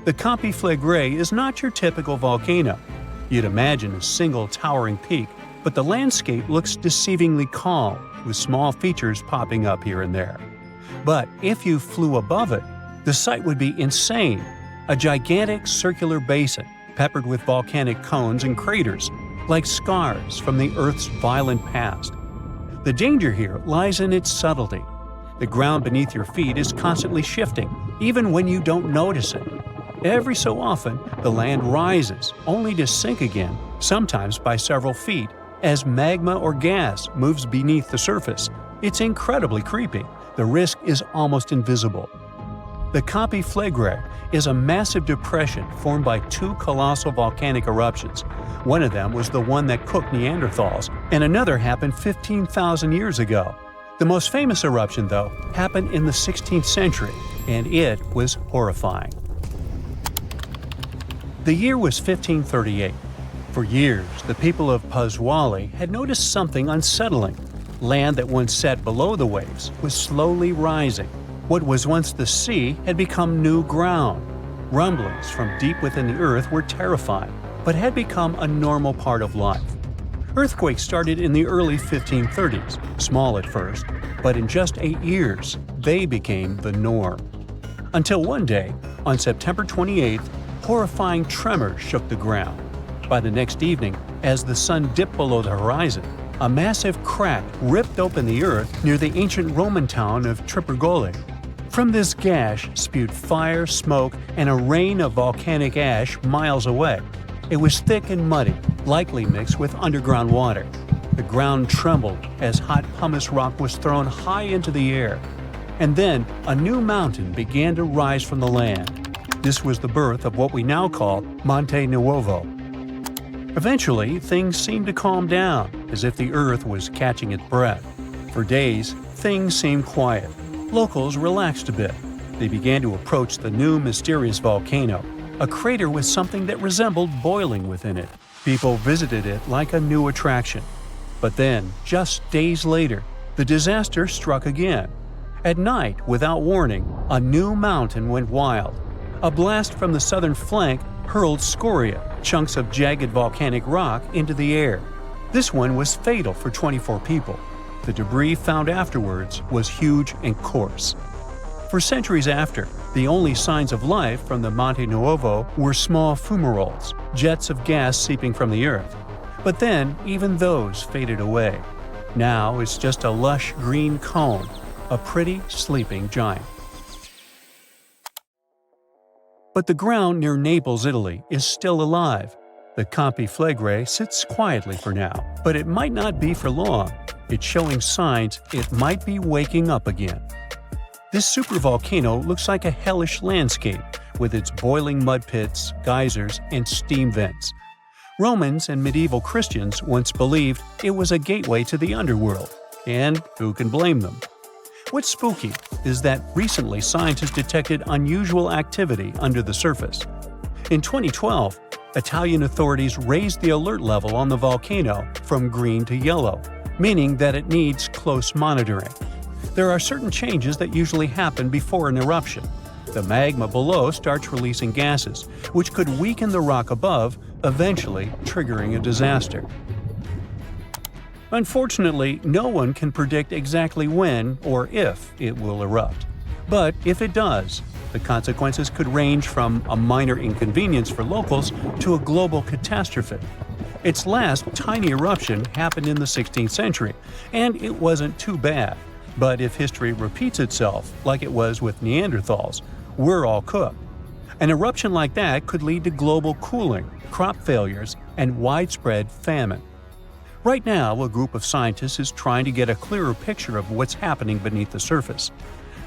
The Campi Flegrei is not your typical volcano. You'd imagine a single towering peak, but the landscape looks deceivingly calm, with small features popping up here and there. But if you flew above it, the sight would be insane. A gigantic circular basin, peppered with volcanic cones and craters, like scars from the Earth's violent past. The danger here lies in its subtlety. The ground beneath your feet is constantly shifting, even when you don't notice it. Every so often, the land rises, only to sink again, sometimes by several feet, as magma or gas moves beneath the surface. It's incredibly creepy. The risk is almost invisible. The Campi Flegrei is a massive depression formed by two colossal volcanic eruptions. One of them was the one that cooked Neanderthals, and another happened 15,000 years ago. The most famous eruption, though, happened in the 16th century, and it was horrifying. The year was 1538. For years, the people of Paswali had noticed something unsettling. Land that once sat below the waves was slowly rising. What was once the sea had become new ground. Rumblings from deep within the earth were terrifying, but had become a normal part of life. Earthquakes started in the early 1530s, small at first, but in just 8 years, they became the norm. Until one day, on September 28th, horrifying tremors shook the ground. By the next evening, as the sun dipped below the horizon, a massive crack ripped open the earth near the ancient Roman town of Tripergoli. From this gash spewed fire, smoke, and a rain of volcanic ash miles away. It was thick and muddy, likely mixed with underground water. The ground trembled as hot pumice rock was thrown high into the air. And then a new mountain began to rise from the land. This was the birth of what we now call Monte Nuovo. Eventually, things seemed to calm down, as if the earth was catching its breath. For days, things seemed quiet. Locals relaxed a bit. They began to approach the new mysterious volcano, a crater with something that resembled boiling within it. People visited it like a new attraction. But then, just days later, the disaster struck again. At night, without warning, a new mountain went wild. A blast from the southern flank hurled scoria, chunks of jagged volcanic rock, into the air. This one was fatal for 24 people. The debris found afterwards was huge and coarse. For centuries after, the only signs of life from the Monte Nuovo were small fumaroles, jets of gas seeping from the earth. But then, even those faded away. Now it's just a lush green cone, a pretty sleeping giant. But the ground near Naples, Italy, is still alive. The Campi Flegrei sits quietly for now, but it might not be for long. It's showing signs it might be waking up again. This supervolcano looks like a hellish landscape, with its boiling mud pits, geysers, and steam vents. Romans and medieval Christians once believed it was a gateway to the underworld, and who can blame them? What's spooky is that recently scientists detected unusual activity under the surface. In 2012, Italian authorities raised the alert level on the volcano from green to yellow, meaning that it needs close monitoring. There are certain changes that usually happen before an eruption. The magma below starts releasing gases, which could weaken the rock above, eventually triggering a disaster. Unfortunately, no one can predict exactly when or if it will erupt. But if it does, the consequences could range from a minor inconvenience for locals to a global catastrophe. Its last tiny eruption happened in the 16th century, and it wasn't too bad. But if history repeats itself, like it was with Neanderthals, we're all cooked. An eruption like that could lead to global cooling, crop failures, and widespread famine. Right now, a group of scientists is trying to get a clearer picture of what's happening beneath the surface.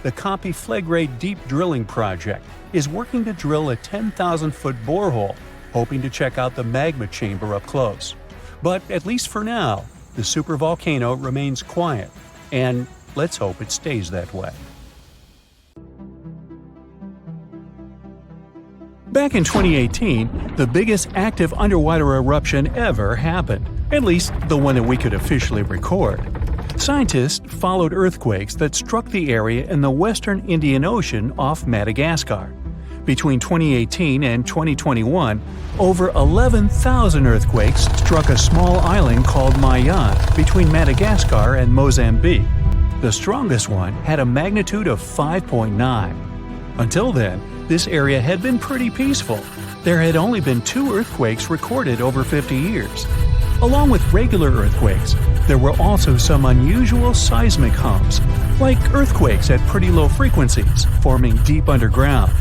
The Campi Flegrei Deep Drilling Project is working to drill a 10,000-foot borehole, hoping to check out the magma chamber up close. But at least for now, the supervolcano remains quiet, and let's hope it stays that way. Back in 2018, the biggest active underwater eruption ever happened, at least the one that we could officially record. Scientists followed earthquakes that struck the area in the western Indian Ocean off Madagascar. Between 2018 and 2021, over 11,000 earthquakes struck a small island called Mayan between Madagascar and Mozambique. The strongest one had a magnitude of 5.9. Until then, this area had been pretty peaceful. There had only been 2 earthquakes recorded over 50 years. Along with regular earthquakes, there were also some unusual seismic hums, like earthquakes at pretty low frequencies, forming deep underground.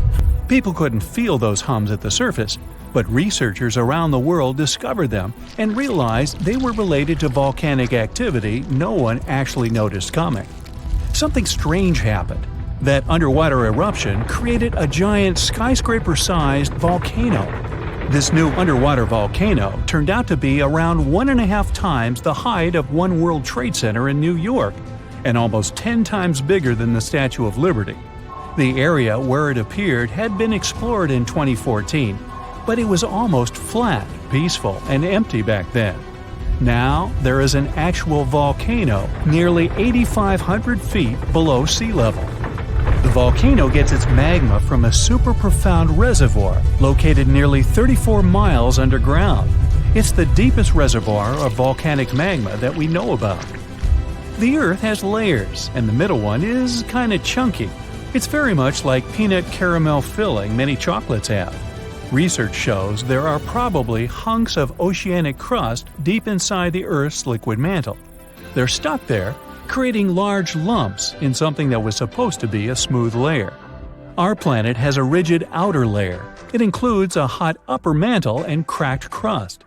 People couldn't feel those hums at the surface, but researchers around the world discovered them and realized they were related to volcanic activity no one actually noticed coming. Something strange happened. That underwater eruption created a giant skyscraper-sized volcano. This new underwater volcano turned out to be around 1.5 times the height of One World Trade Center in New York, and almost 10 times bigger than the Statue of Liberty. The area where it appeared had been explored in 2014, but it was almost flat, peaceful, and empty back then. Now, there is an actual volcano nearly 8,500 feet below sea level. The volcano gets its magma from a super profound reservoir located nearly 34 miles underground. It's the deepest reservoir of volcanic magma that we know about. The Earth has layers, and the middle one is kinda chunky. It's very much like peanut caramel filling many chocolates have. Research shows there are probably hunks of oceanic crust deep inside the Earth's liquid mantle. They're stuck there, creating large lumps in something that was supposed to be a smooth layer. Our planet has a rigid outer layer. It includes a hot upper mantle and cracked crust.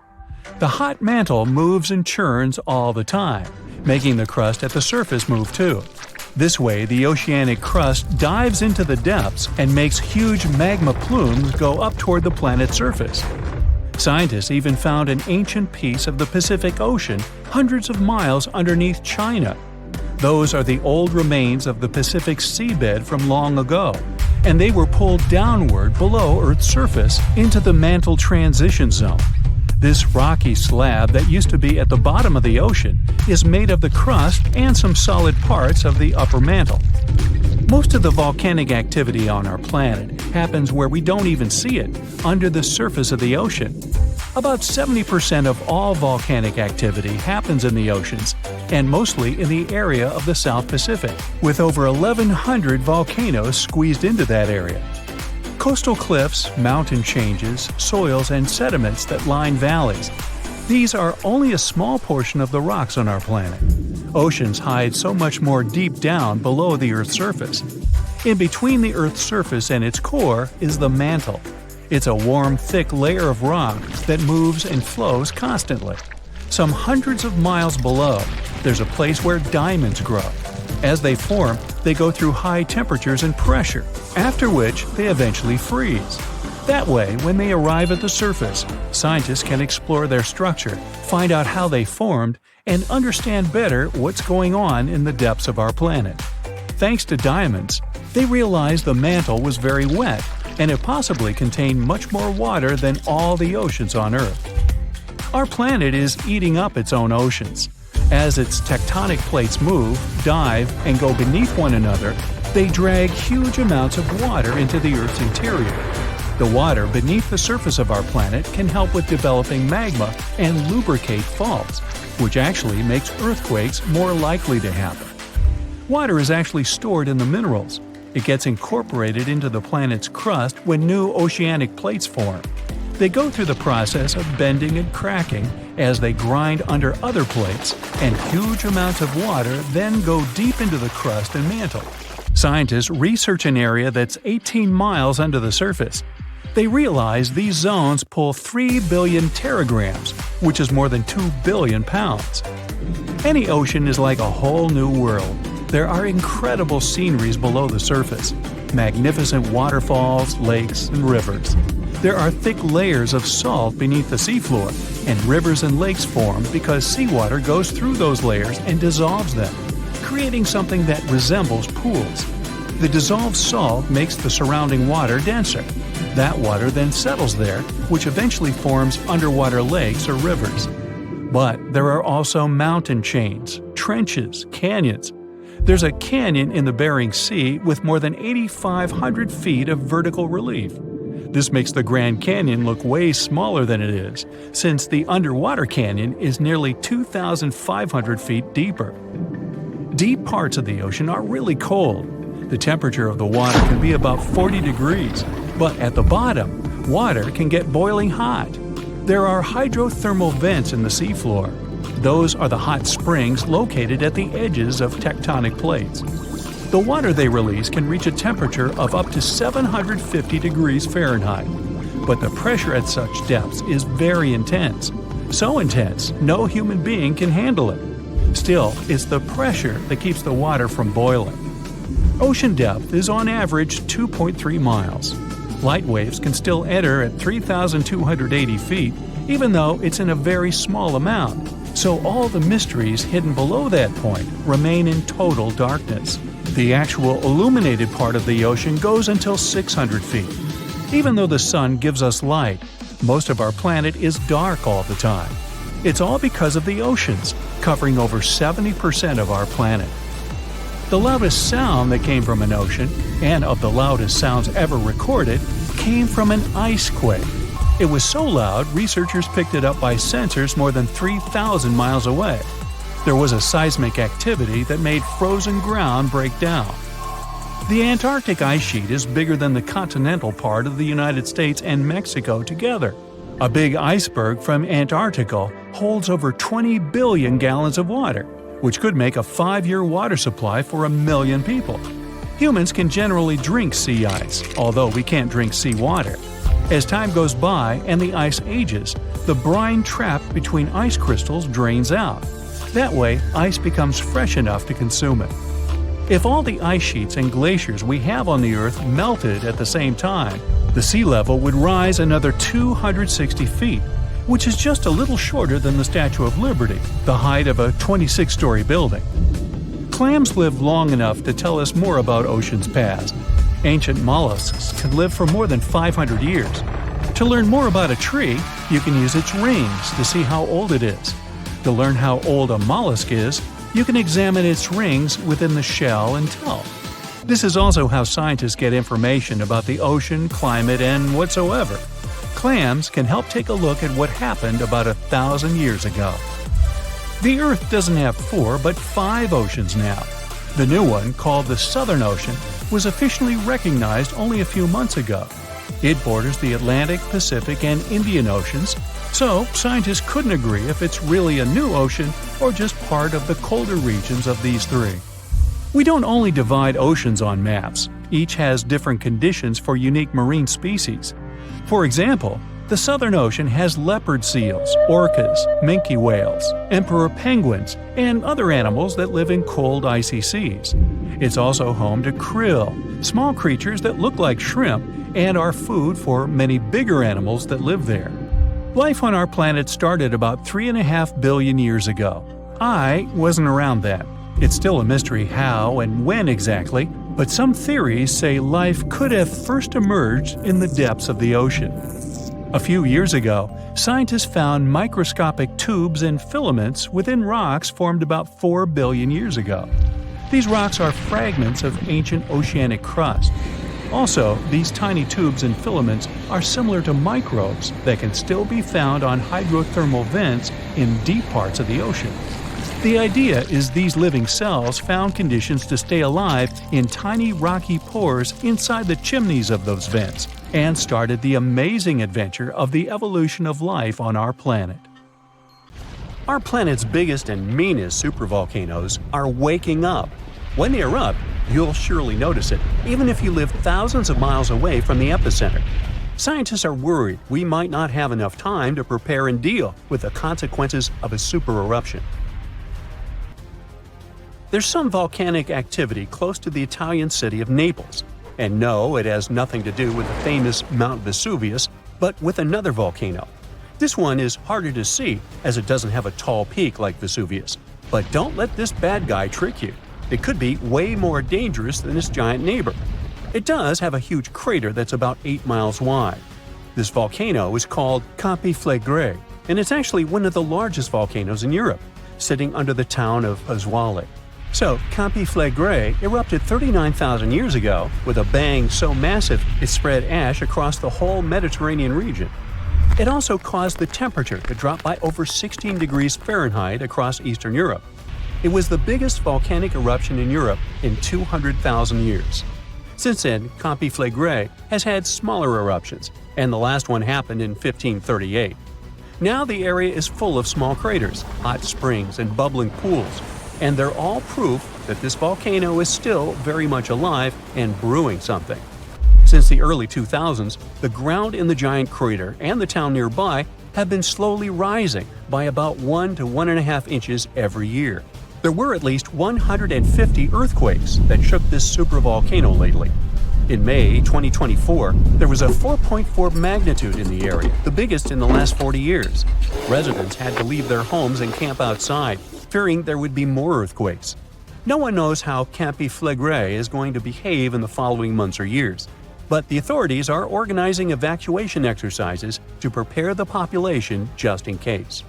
The hot mantle moves and churns all the time, making the crust at the surface move too. This way, the oceanic crust dives into the depths and makes huge magma plumes go up toward the planet's surface. Scientists even found an ancient piece of the Pacific Ocean hundreds of miles underneath China. Those are the old remains of the Pacific seabed from long ago, and they were pulled downward below Earth's surface into the mantle transition zone. This rocky slab that used to be at the bottom of the ocean is made of the crust and some solid parts of the upper mantle. Most of the volcanic activity on our planet happens where we don't even see it, under the surface of the ocean. About 70% of all volcanic activity happens in the oceans, and mostly in the area of the South Pacific, with over 1,100 volcanoes squeezed into that area. Coastal cliffs, mountain changes, soils, and sediments that line valleys. These are only a small portion of the rocks on our planet. Oceans hide so much more deep down below the Earth's surface. In between the Earth's surface and its core is the mantle. It's a warm, thick layer of rock that moves and flows constantly. Some hundreds of miles below, there's a place where diamonds grow. As they form, they go through high temperatures and pressure, after which they eventually freeze. That way, when they arrive at the surface, scientists can explore their structure, find out how they formed, and understand better what's going on in the depths of our planet. Thanks to diamonds, they realized the mantle was very wet, and it possibly contained much more water than all the oceans on Earth. Our planet is eating up its own oceans. As its tectonic plates move, dive, and go beneath one another, they drag huge amounts of water into the Earth's interior. The water beneath the surface of our planet can help with developing magma and lubricate faults, which actually makes earthquakes more likely to happen. Water is actually stored in the minerals. It gets incorporated into the planet's crust when new oceanic plates form. They go through the process of bending and cracking as they grind under other plates, and huge amounts of water then go deep into the crust and mantle. Scientists research an area that's 18 miles under the surface. They realize these zones pull 3 billion teragrams, which is more than 2 billion pounds. Any ocean is like a whole new world. There are incredible sceneries below the surface, magnificent waterfalls, lakes, and rivers. There are thick layers of salt beneath the seafloor, and rivers and lakes form because seawater goes through those layers and dissolves them, creating something that resembles pools. The dissolved salt makes the surrounding water denser. That water then settles there, which eventually forms underwater lakes or rivers. But there are also mountain chains, trenches, canyons. There's a canyon in the Bering Sea with more than 8,500 feet of vertical relief. This makes the Grand Canyon look way smaller than it is, since the underwater canyon is nearly 2,500 feet deeper. Deep parts of the ocean are really cold. The temperature of the water can be about 40 degrees, but at the bottom, water can get boiling hot. There are hydrothermal vents in the seafloor. Those are the hot springs located at the edges of tectonic plates. The water they release can reach a temperature of up to 750 degrees Fahrenheit, but the pressure at such depths is very intense. So intense, no human being can handle it. Still, it's the pressure that keeps the water from boiling. Ocean depth is on average 2.3 miles. Light waves can still enter at 3,280 feet, even though it's in a very small amount. So all the mysteries hidden below that point remain in total darkness. The actual illuminated part of the ocean goes until 600 feet. Even though the sun gives us light, most of our planet is dark all the time. It's all because of the oceans, covering over 70% of our planet. The loudest sound that came from an ocean, and of the loudest sounds ever recorded, came from an ice quake. It was so loud, researchers picked it up by sensors more than 3,000 miles away. There was a seismic activity that made frozen ground break down. The Antarctic ice sheet is bigger than the continental part of the United States and Mexico together. A big iceberg from Antarctica holds over 20 billion gallons of water, which could make a 5-year water supply for 1 million people. Humans can generally drink sea ice, although we can't drink seawater. As time goes by and the ice ages, the brine trapped between ice crystals drains out. That way, ice becomes fresh enough to consume it. If all the ice sheets and glaciers we have on the Earth melted at the same time, the sea level would rise another 260 feet, which is just a little shorter than the Statue of Liberty, the height of a 26-story building. Clams lived long enough to tell us more about oceans past. Ancient mollusks can live for more than 500 years. To learn more about a tree, you can use its rings to see how old it is. To learn how old a mollusk is, you can examine its rings within the shell and tell. This is also how scientists get information about the ocean, climate, and whatsoever. Clams can help take a look at what happened about 1,000 years ago. The Earth doesn't have 4 but 5 oceans now. The new one, called the Southern Ocean, was officially recognized only a few months ago. It borders the Atlantic, Pacific, and Indian Oceans, so scientists couldn't agree if it's really a new ocean or just part of the colder regions of these 3. We don't only divide oceans on maps, each has different conditions for unique marine species. For example, the Southern Ocean has leopard seals, orcas, minke whales, emperor penguins, and other animals that live in cold, icy seas. It's also home to krill, small creatures that look like shrimp and are food for many bigger animals that live there. Life on our planet started about 3.5 billion years ago. I wasn't around then. It's still a mystery how and when exactly, but some theories say life could have first emerged in the depths of the ocean. A few years ago, scientists found microscopic tubes and filaments within rocks formed about 4 billion years ago. These rocks are fragments of ancient oceanic crust. Also, these tiny tubes and filaments are similar to microbes that can still be found on hydrothermal vents in deep parts of the ocean. The idea is these living cells found conditions to stay alive in tiny rocky pores inside the chimneys of those vents, and started the amazing adventure of the evolution of life on our planet. Our planet's biggest and meanest supervolcanoes are waking up. When they erupt, you'll surely notice it, even if you live thousands of miles away from the epicenter. Scientists are worried we might not have enough time to prepare and deal with the consequences of a supereruption. There's some volcanic activity close to the Italian city of Naples. And no, it has nothing to do with the famous Mount Vesuvius, but with another volcano. This one is harder to see as it doesn't have a tall peak like Vesuvius. But don't let this bad guy trick you. It could be way more dangerous than its giant neighbor. It does have a huge crater that's about 8 miles wide. This volcano is called Campi Flegrei, and it's actually one of the largest volcanoes in Europe, sitting under the town of Pozzuoli. So, Campi Flegrei erupted 39,000 years ago with a bang so massive it spread ash across the whole Mediterranean region. It also caused the temperature to drop by over 16 degrees Fahrenheit across Eastern Europe. It was the biggest volcanic eruption in Europe in 200,000 years. Since then, Campi Flegrei has had smaller eruptions, and the last one happened in 1538. Now the area is full of small craters, hot springs, and bubbling pools, and they're all proof that this volcano is still very much alive and brewing something. Since the early 2000s, the ground in the giant crater and the town nearby have been slowly rising by about 1 to 1.5 inches every year. There were at least 150 earthquakes that shook this supervolcano lately. In May 2024, there was a 4.4 magnitude in the area, the biggest in the last 40 years. Residents had to leave their homes and camp outside, fearing there would be more earthquakes. No one knows how Campi Flegrei is going to behave in the following months or years, but the authorities are organizing evacuation exercises to prepare the population just in case.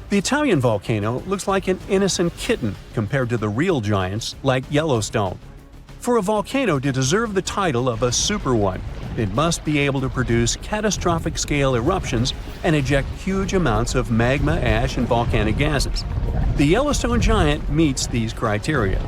The Italian volcano looks like an innocent kitten compared to the real giants like Yellowstone. For a volcano to deserve the title of a super one, it must be able to produce catastrophic-scale eruptions and eject huge amounts of magma, ash, and volcanic gases. The Yellowstone giant meets these criteria.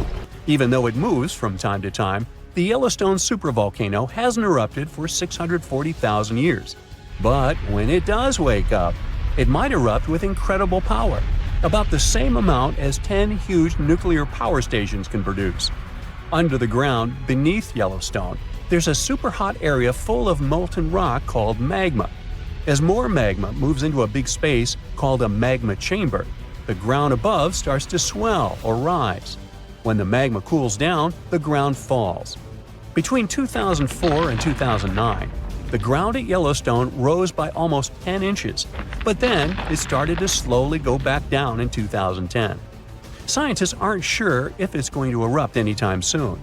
Even though it moves from time to time, the Yellowstone supervolcano hasn't erupted for 640,000 years. But when it does wake up, it might erupt with incredible power, about the same amount as 10 huge nuclear power stations can produce. Under the ground, beneath Yellowstone, there's a super-hot area full of molten rock called magma. As more magma moves into a big space called a magma chamber, the ground above starts to swell or rise. When the magma cools down, the ground falls. Between 2004 and 2009, the ground at Yellowstone rose by almost 10 inches, but then it started to slowly go back down in 2010. Scientists aren't sure if it's going to erupt anytime soon.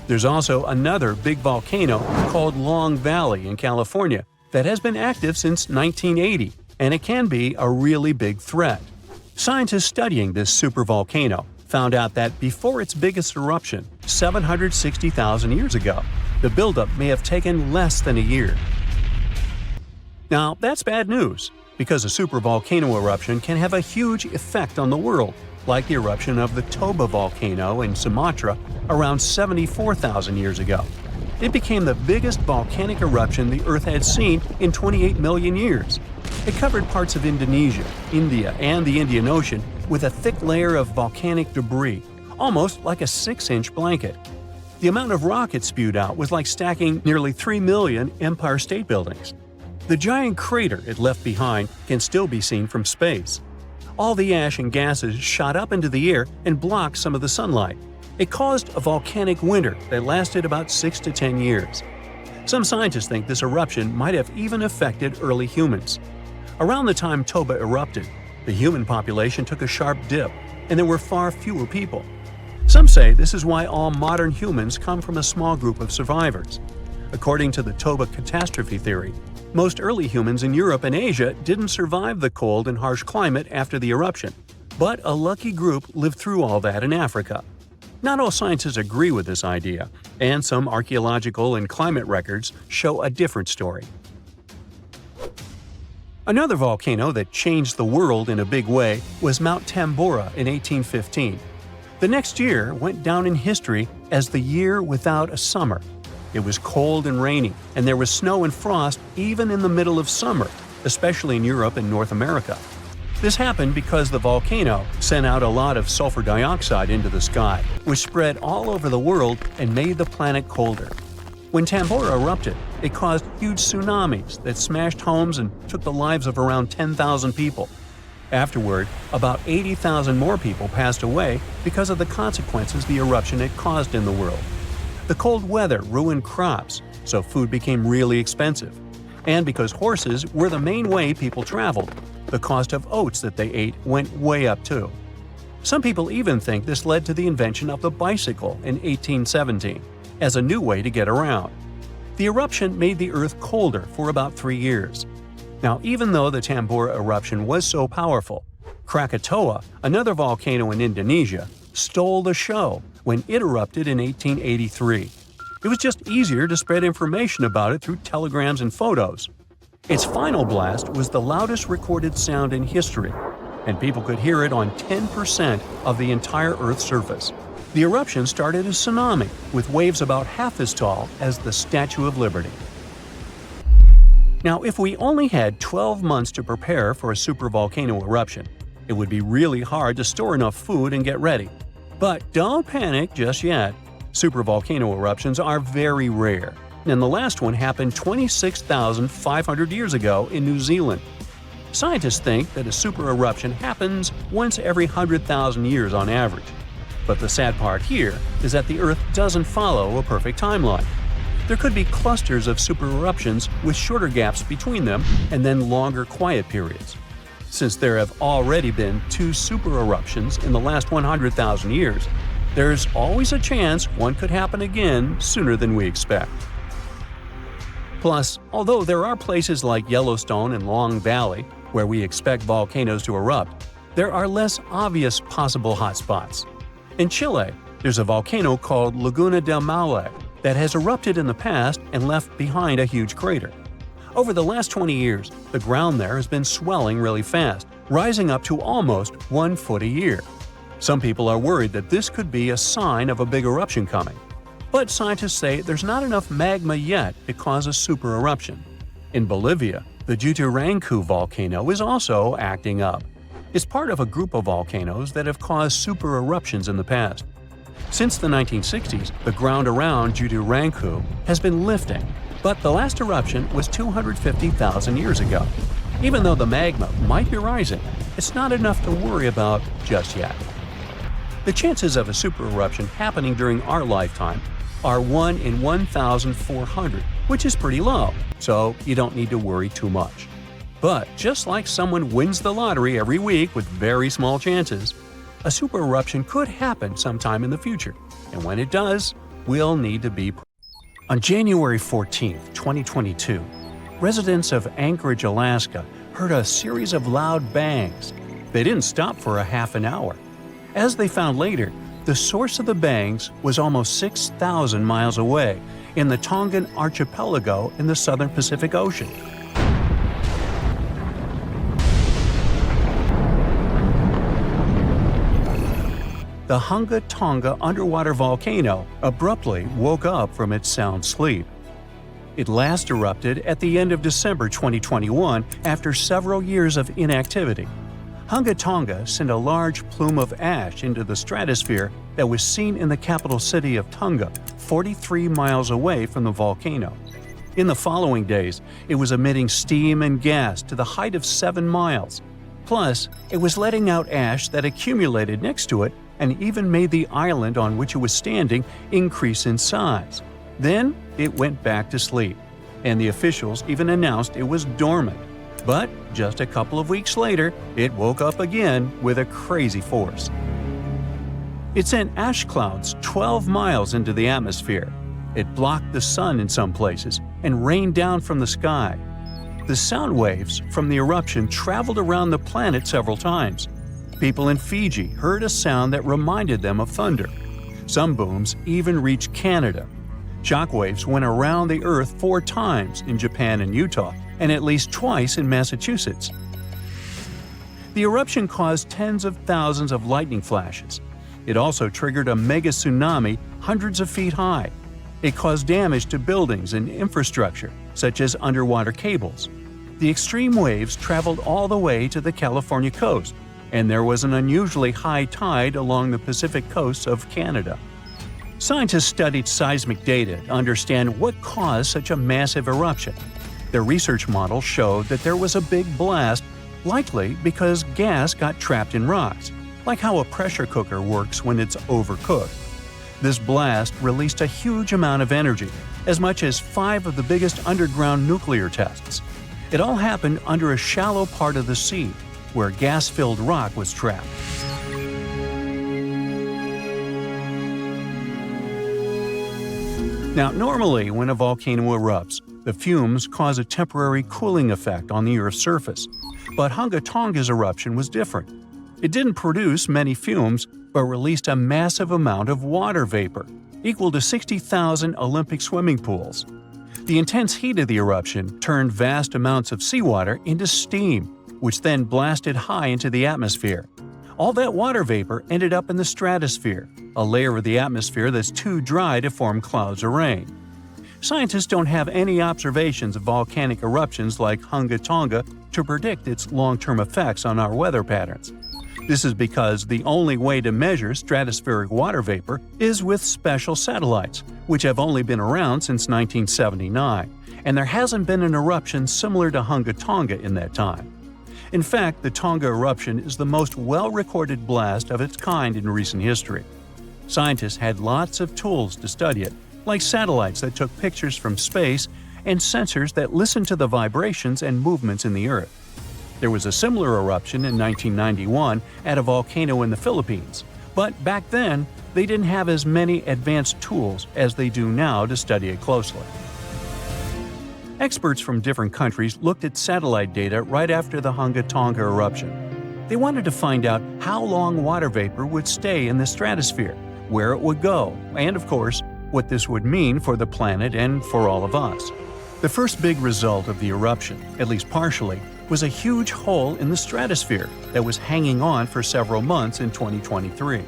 There's also another big volcano called Long Valley in California that has been active since 1980, and it can be a really big threat. Scientists studying this supervolcano found out that before its biggest eruption, 760,000 years ago, the buildup may have taken less than a year. Now, that's bad news, because a supervolcano eruption can have a huge effect on the world, like the eruption of the Toba volcano in Sumatra around 74,000 years ago. It became the biggest volcanic eruption the Earth had seen in 28 million years. It covered parts of Indonesia, India, and the Indian Ocean with a thick layer of volcanic debris, almost like a 6-inch blanket. The amount of rock it spewed out was like stacking nearly 3 million Empire State Buildings. The giant crater it left behind can still be seen from space. All the ash and gases shot up into the air and blocked some of the sunlight. It caused a volcanic winter that lasted about 6 to 10 years. Some scientists think this eruption might have even affected early humans. Around the time Toba erupted, the human population took a sharp dip, and there were far fewer people. Some say this is why all modern humans come from a small group of survivors. According to the Toba catastrophe theory, most early humans in Europe and Asia didn't survive the cold and harsh climate after the eruption, but a lucky group lived through all that in Africa. Not all scientists agree with this idea, and some archaeological and climate records show a different story. Another volcano that changed the world in a big way was Mount Tambora in 1815. The next year went down in history as the year without a summer. It was cold and rainy, and there was snow and frost even in the middle of summer, especially in Europe and North America. This happened because the volcano sent out a lot of sulfur dioxide into the sky, which spread all over the world and made the planet colder. When Tambora erupted, it caused huge tsunamis that smashed homes and took the lives of around 10,000 people. Afterward, about 80,000 more people passed away because of the consequences the eruption had caused in the world. The cold weather ruined crops, so food became really expensive. And because horses were the main way people traveled, the cost of oats that they ate went way up too. Some people even think this led to the invention of the bicycle in 1817 as a new way to get around. The eruption made the Earth colder for about 3 years. Now, even though the Tambora eruption was so powerful, Krakatoa, another volcano in Indonesia, stole the show when it erupted in 1883. It was just easier to spread information about it through telegrams and photos. Its final blast was the loudest recorded sound in history, and people could hear it on 10% of the entire Earth's surface. The eruption started a tsunami, with waves about half as tall as the Statue of Liberty. Now, if we only had 12 months to prepare for a supervolcano eruption, it would be really hard to store enough food and get ready. But don't panic just yet. Supervolcano eruptions are very rare, and the last one happened 26,500 years ago in New Zealand. Scientists think that a super eruption happens once every 100,000 years on average. But the sad part here is that the Earth doesn't follow a perfect timeline. There could be clusters of super eruptions with shorter gaps between them and then longer quiet periods. Since there have already been 2 super eruptions in the last 100,000 years, there's always a chance one could happen again sooner than we expect. Plus, although there are places like Yellowstone and Long Valley where we expect volcanoes to erupt, there are less obvious possible hotspots. In Chile, there's a volcano called Laguna del Maule that has erupted in the past and left behind a huge crater. Over the last 20 years, the ground there has been swelling really fast, rising up to almost 1 foot a year. Some people are worried that this could be a sign of a big eruption coming. But scientists say there's not enough magma yet to cause a super eruption. In Bolivia, the Jutarancu volcano is also acting up. It's part of a group of volcanoes that have caused super eruptions in the past. Since the 1960s, the ground around Jutarancu has been lifting, but the last eruption was 250,000 years ago. Even though the magma might be rising, it's not enough to worry about just yet. The chances of a super eruption happening during our lifetime are 1 in 1,400, which is pretty low, so you don't need to worry too much. But just like someone wins the lottery every week with very small chances, a super eruption could happen sometime in the future, and when it does, we'll need to be prepared. On January 14, 2022, residents of Anchorage, Alaska, heard a series of loud bangs. They didn't stop for a half an hour. As they found later, the source of the bangs was almost 6,000 miles away in the Tongan archipelago in the southern Pacific Ocean. The Hunga Tonga underwater volcano abruptly woke up from its sound sleep. It last erupted at the end of December 2021 after several years of inactivity. Hunga Tonga sent a large plume of ash into the stratosphere that was seen in the capital city of Tonga, 43 miles away from the volcano. In the following days, it was emitting steam and gas to the height of 7 miles. Plus, it was letting out ash that accumulated next to it and even made the island on which it was standing increase in size. Then, it went back to sleep, and the officials even announced it was dormant. But just a couple of weeks later, it woke up again with a crazy force. It sent ash clouds 12 miles into the atmosphere. It blocked the sun in some places and rained down from the sky. The sound waves from the eruption traveled around the planet several times. People in Fiji heard a sound that reminded them of thunder. Some booms even reached Canada. Shockwaves went around the Earth 4 times in Japan and Utah, and at least twice in Massachusetts. The eruption caused tens of thousands of lightning flashes. It also triggered a mega tsunami hundreds of feet high. It caused damage to buildings and infrastructure, such as underwater cables. The extreme waves traveled all the way to the California coast, and there was an unusually high tide along the Pacific coast of Canada. Scientists studied seismic data to understand what caused such a massive eruption. Their research models showed that there was a big blast, likely because gas got trapped in rocks, like how a pressure cooker works when it's overcooked. This blast released a huge amount of energy, as much as 5 of the biggest underground nuclear tests. It all happened under a shallow part of the sea, where gas-filled rock was trapped. Now, normally when a volcano erupts, the fumes cause a temporary cooling effect on the Earth's surface. But Hunga Tonga's eruption was different. It didn't produce many fumes, but released a massive amount of water vapor, equal to 60,000 Olympic swimming pools. The intense heat of the eruption turned vast amounts of seawater into steam, which then blasted high into the atmosphere. All that water vapor ended up in the stratosphere, a layer of the atmosphere that's too dry to form clouds or rain. Scientists don't have any observations of volcanic eruptions like Hunga Tonga to predict its long-term effects on our weather patterns. This is because the only way to measure stratospheric water vapor is with special satellites, which have only been around since 1979, and there hasn't been an eruption similar to Hunga Tonga in that time. In fact, the Tonga eruption is the most well-recorded blast of its kind in recent history. Scientists had lots of tools to study it, like satellites that took pictures from space and sensors that listened to the vibrations and movements in the Earth. There was a similar eruption in 1991 at a volcano in the Philippines, but back then, they didn't have as many advanced tools as they do now to study it closely. Experts from different countries looked at satellite data right after the Hunga Tonga eruption. They wanted to find out how long water vapor would stay in the stratosphere, where it would go, and of course, what this would mean for the planet and for all of us. The first big result of the eruption, at least partially, was a huge hole in the stratosphere that was hanging on for several months in 2023.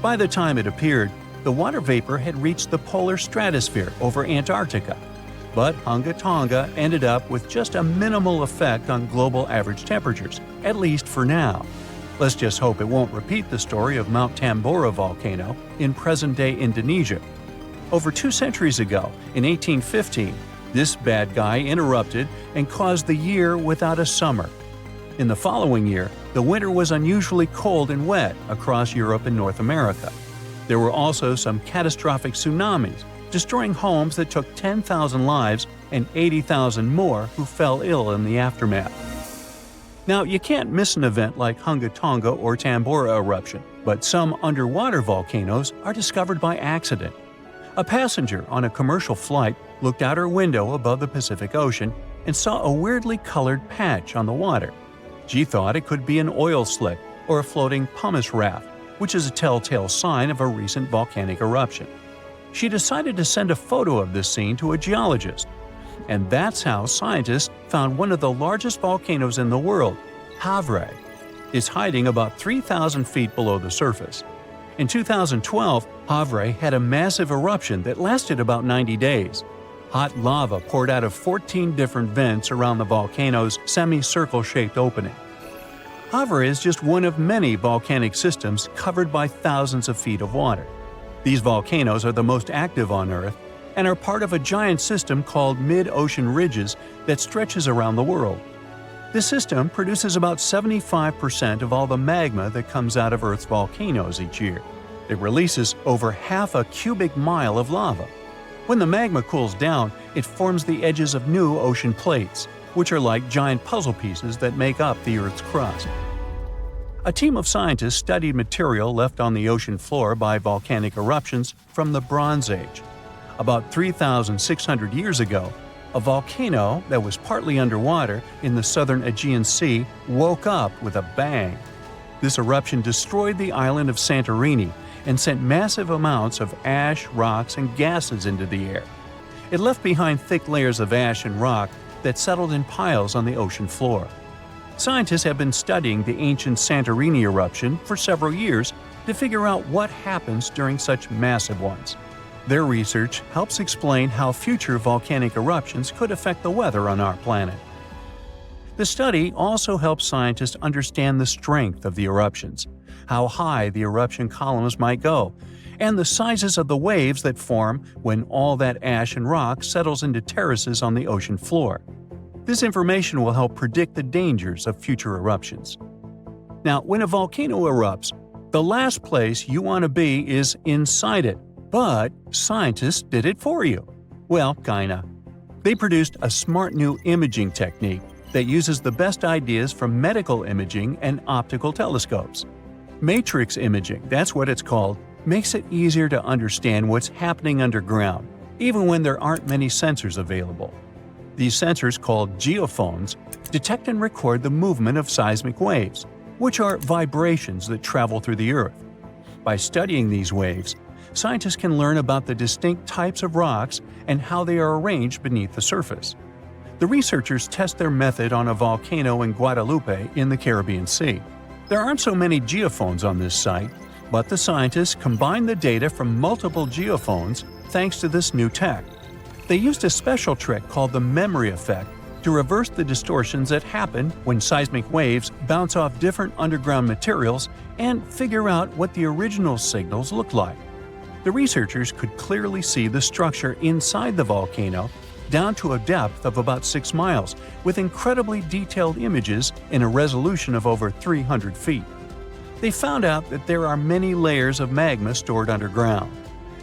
By the time it appeared, the water vapor had reached the polar stratosphere over Antarctica. But Hunga Tonga ended up with just a minimal effect on global average temperatures, at least for now. Let's just hope it won't repeat the story of Mount Tambora volcano in present-day Indonesia. Over 2 centuries ago, in 1815, this bad guy interrupted and caused the year without a summer. In the following year, the winter was unusually cold and wet across Europe and North America. There were also some catastrophic tsunamis, destroying homes that took 10,000 lives and 80,000 more who fell ill in the aftermath. Now, you can't miss an event like Hunga Tonga or Tambora eruption, but some underwater volcanoes are discovered by accident. A passenger on a commercial flight looked out her window above the Pacific Ocean and saw a weirdly colored patch on the water. She thought it could be an oil slick or a floating pumice raft, which is a telltale sign of a recent volcanic eruption. She decided to send a photo of this scene to a geologist. And that's how scientists found one of the largest volcanoes in the world, Havre. It's hiding about 3,000 feet below the surface. In 2012, Havre had a massive eruption that lasted about 90 days. Hot lava poured out of 14 different vents around the volcano's semicircle-shaped opening. Havre is just one of many volcanic systems covered by thousands of feet of water. These volcanoes are the most active on Earth and are part of a giant system called mid-ocean ridges that stretches around the world. This system produces about 75% of all the magma that comes out of Earth's volcanoes each year. It releases over half a cubic mile of lava. When the magma cools down, it forms the edges of new ocean plates, which are like giant puzzle pieces that make up the Earth's crust. A team of scientists studied material left on the ocean floor by volcanic eruptions from the Bronze Age. About 3,600 years ago, a volcano that was partly underwater in the southern Aegean Sea woke up with a bang. This eruption destroyed the island of Santorini and sent massive amounts of ash, rocks, and gases into the air. It left behind thick layers of ash and rock that settled in piles on the ocean floor. Scientists have been studying the ancient Santorini eruption for several years to figure out what happens during such massive ones. Their research helps explain how future volcanic eruptions could affect the weather on our planet. The study also helps scientists understand the strength of the eruptions, how high the eruption columns might go, and the sizes of the waves that form when all that ash and rock settles into terraces on the ocean floor. This information will help predict the dangers of future eruptions. Now, when a volcano erupts, the last place you want to be is inside it, but scientists did it for you. Well, kinda. They produced a smart new imaging technique that uses the best ideas from medical imaging and optical telescopes. Matrix imaging, that's what it's called, makes it easier to understand what's happening underground, even when there aren't many sensors available. These sensors, called geophones, detect and record the movement of seismic waves, which are vibrations that travel through the Earth. By studying these waves, scientists can learn about the distinct types of rocks and how they are arranged beneath the surface. The researchers test their method on a volcano in Guadalupe in the Caribbean Sea. There aren't so many geophones on this site, but the scientists combined the data from multiple geophones thanks to this new tech. They used a special trick called the memory effect to reverse the distortions that happen when seismic waves bounce off different underground materials and figure out what the original signals look like. The researchers could clearly see the structure inside the volcano down to a depth of about 6 miles, with incredibly detailed images in a resolution of over 300 feet. They found out that there are many layers of magma stored underground.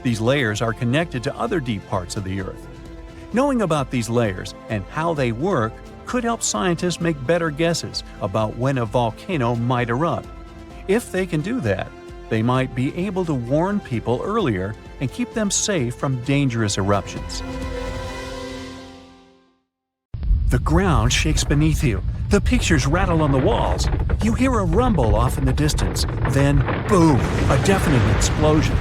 These layers are connected to other deep parts of the Earth. Knowing about these layers and how they work could help scientists make better guesses about when a volcano might erupt. If they can do that, they might be able to warn people earlier and keep them safe from dangerous eruptions. The ground shakes beneath you. The pictures rattle on the walls. You hear a rumble off in the distance. Then, boom, a deafening explosion.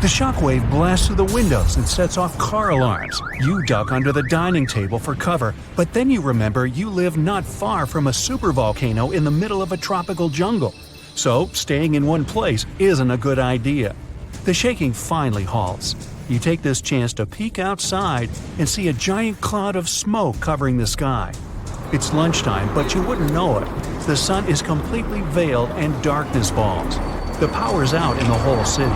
The shockwave blasts through the windows and sets off car alarms. You duck under the dining table for cover, but then you remember you live not far from a supervolcano in the middle of a tropical jungle. So, staying in one place isn't a good idea. The shaking finally halts. You take this chance to peek outside and see a giant cloud of smoke covering the sky. It's lunchtime, but you wouldn't know it. The sun is completely veiled and darkness falls. The power's out in the whole city.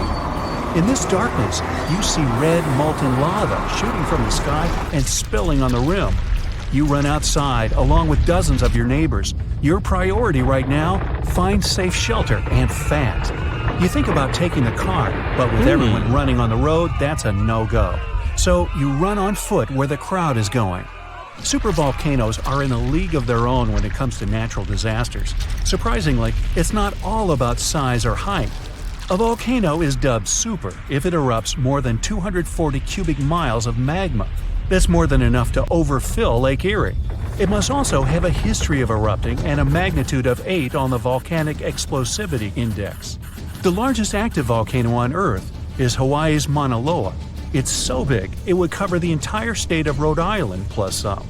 In this darkness, you see red molten lava shooting from the sky and spilling on the rim. You run outside along with dozens of your neighbors. Your priority right now, find safe shelter and fast. You think about taking the car, but with everyone running on the road, that's a no-go. So you run on foot where the crowd is going. Supervolcanoes are in a league of their own when it comes to natural disasters. Surprisingly, it's not all about size or height. A volcano is dubbed super if it erupts more than 240 cubic miles of magma. That's more than enough to overfill Lake Erie. It must also have a history of erupting and a magnitude of 8 on the Volcanic Explosivity Index. The largest active volcano on Earth is Hawaii's Mauna Loa. It's so big, it would cover the entire state of Rhode Island plus some.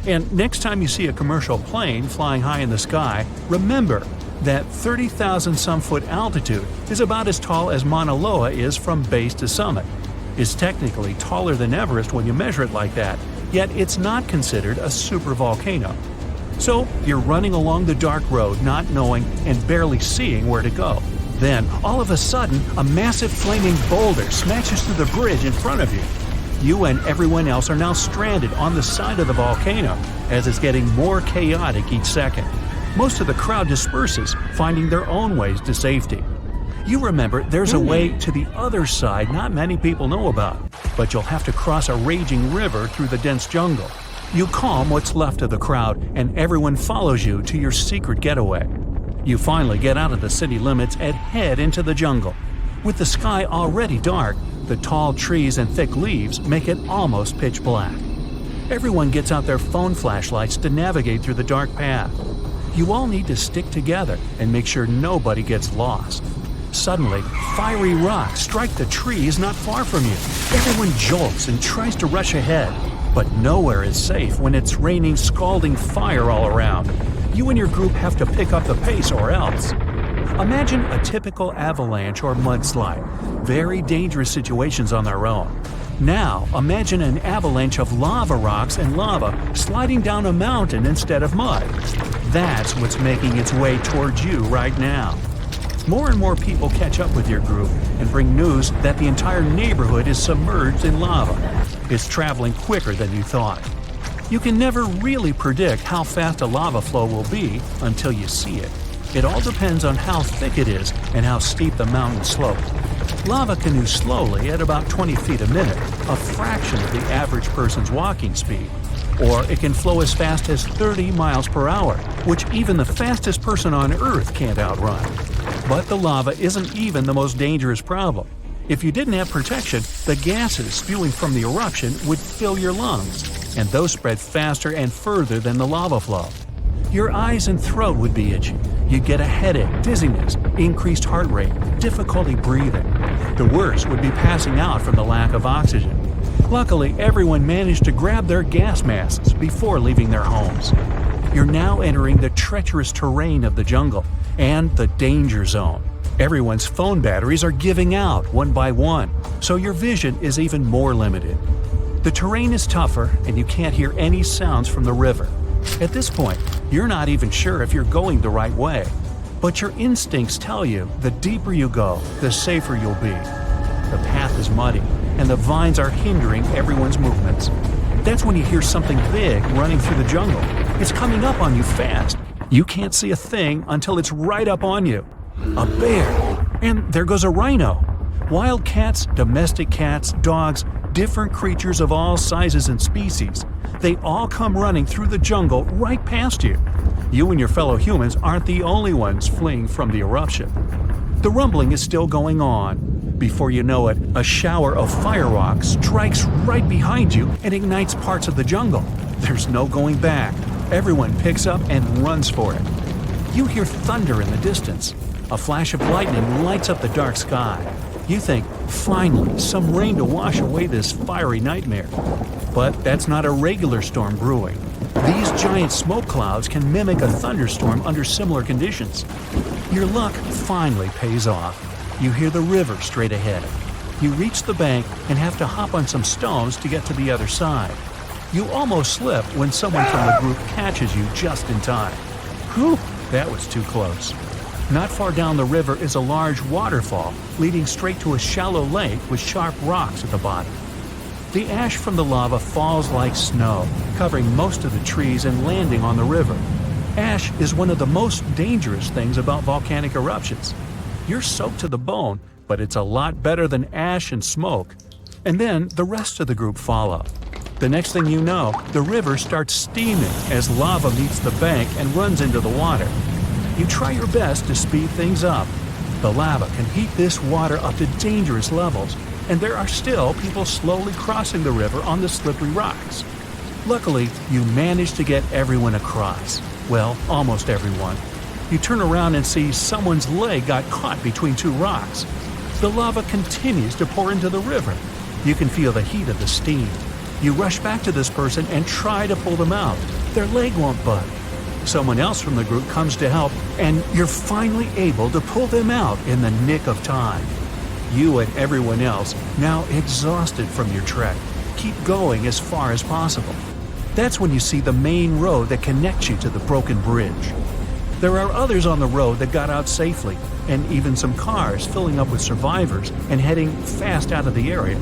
And next time you see a commercial plane flying high in the sky, remember that 30,000-some-foot altitude is about as tall as Mauna Loa is from base to summit. It's technically taller than Everest when you measure it like that, yet it's not considered a supervolcano. So you're running along the dark road not knowing and barely seeing where to go. Then, all of a sudden, a massive flaming boulder smashes through the bridge in front of you. You and everyone else are now stranded on the side of the volcano as it's getting more chaotic each second. Most of the crowd disperses, finding their own ways to safety. You remember there's a way to the other side not many people know about, but you'll have to cross a raging river through the dense jungle. You calm what's left of the crowd, and everyone follows you to your secret getaway. You finally get out of the city limits and head into the jungle. With the sky already dark, The tall trees and thick leaves make it almost pitch black. Everyone gets out their phone flashlights to navigate through the dark path. You all need to stick together and make sure nobody gets lost. Suddenly, fiery rocks strike the trees not far from you. Everyone jolts and tries to rush ahead, but nowhere is safe when it's raining scalding fire all around. You and your group have to pick up the pace or else. Imagine a typical avalanche or mudslide, very dangerous situations on their own. Now, imagine an avalanche of lava rocks and lava sliding down a mountain instead of mud. That's what's making its way towards you right now. More and more people catch up with your group and bring news that the entire neighborhood is submerged in lava. It's traveling quicker than you thought. You can never really predict how fast a lava flow will be until you see it. It all depends on how thick it is and how steep the mountain slope. Lava can move slowly at about 20 feet a minute, a fraction of the average person's walking speed. Or it can flow as fast as 30 miles per hour, which even the fastest person on Earth can't outrun. But the lava isn't even the most dangerous problem. If you didn't have protection, the gases spewing from the eruption would fill your lungs, and those spread faster and further than the lava flow. Your eyes and throat would be itchy. You'd get a headache, dizziness, increased heart rate, difficulty breathing. The worst would be passing out from the lack of oxygen. Luckily, everyone managed to grab their gas masks before leaving their homes. You're now entering the treacherous terrain of the jungle and the danger zone. Everyone's phone batteries are giving out one by one, so your vision is even more limited. The terrain is tougher and you can't hear any sounds from the river. At this point, you're not even sure if you're going the right way. But your instincts tell you the deeper you go, the safer you'll be. The path is muddy, and the vines are hindering everyone's movements. That's when you hear something big running through the jungle. It's coming up on you fast. You can't see a thing until it's right up on you. A bear! And there goes a rhino. Wild cats, domestic cats, dogs, different creatures of all sizes and species. They all come running through the jungle right past you. You and your fellow humans aren't the only ones fleeing from the eruption. The rumbling is still going on. Before you know it, a shower of fire rocks strikes right behind you and ignites parts of the jungle. There's no going back. Everyone picks up and runs for it. You hear thunder in the distance. A flash of lightning lights up the dark sky. You think, finally, some rain to wash away this fiery nightmare. But that's not a regular storm brewing. These giant smoke clouds can mimic a thunderstorm under similar conditions. Your luck finally pays off. You hear the river straight ahead. You reach the bank and have to hop on some stones to get to the other side. You almost slip when someone from the group catches you just in time. Whew, that was too close. Not far down the river is a large waterfall leading straight to a shallow lake with sharp rocks at the bottom. The ash from the lava falls like snow, covering most of the trees and landing on the river. Ash is one of the most dangerous things about volcanic eruptions. You're soaked to the bone, but it's a lot better than ash and smoke. And then the rest of the group follow. The next thing you know, the river starts steaming as lava meets the bank and runs into the water. You try your best to speed things up. The lava can heat this water up to dangerous levels, and there are still people slowly crossing the river on the slippery rocks. Luckily, you manage to get everyone across. Well, almost everyone. You turn around and see someone's leg got caught between two rocks. The lava continues to pour into the river. You can feel the heat of the steam. You rush back to this person and try to pull them out. Their leg won't budge. Someone else from the group comes to help, and you're finally able to pull them out in the nick of time. You and everyone else, now exhausted from your trek, keep going as far as possible. That's when you see the main road that connects you to the broken bridge. There are others on the road that got out safely, and even some cars filling up with survivors and heading fast out of the area.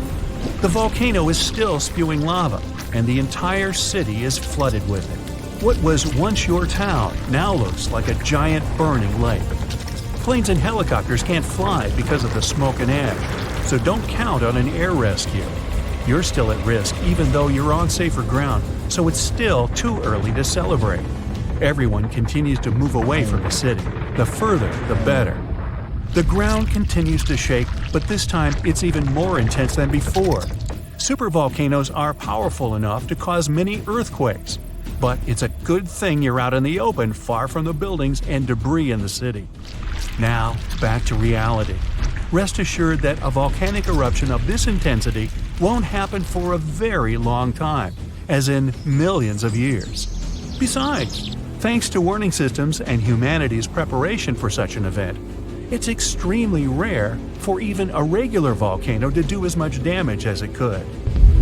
The volcano is still spewing lava, and the entire city is flooded with it. What was once your town now looks like a giant burning lake. Planes and helicopters can't fly because of the smoke and ash, so don't count on an air rescue. You're still at risk even though you're on safer ground, so it's still too early to celebrate. Everyone continues to move away from the city. The further, the better. The ground continues to shake, but this time it's even more intense than before. Supervolcanoes are powerful enough to cause many earthquakes, but it's a good thing you're out in the open, far from the buildings and debris in the city. Now, back to reality. Rest assured that a volcanic eruption of this intensity won't happen for a very long time, as in millions of years. Besides, thanks to warning systems and humanity's preparation for such an event, it's extremely rare for even a regular volcano to do as much damage as it could.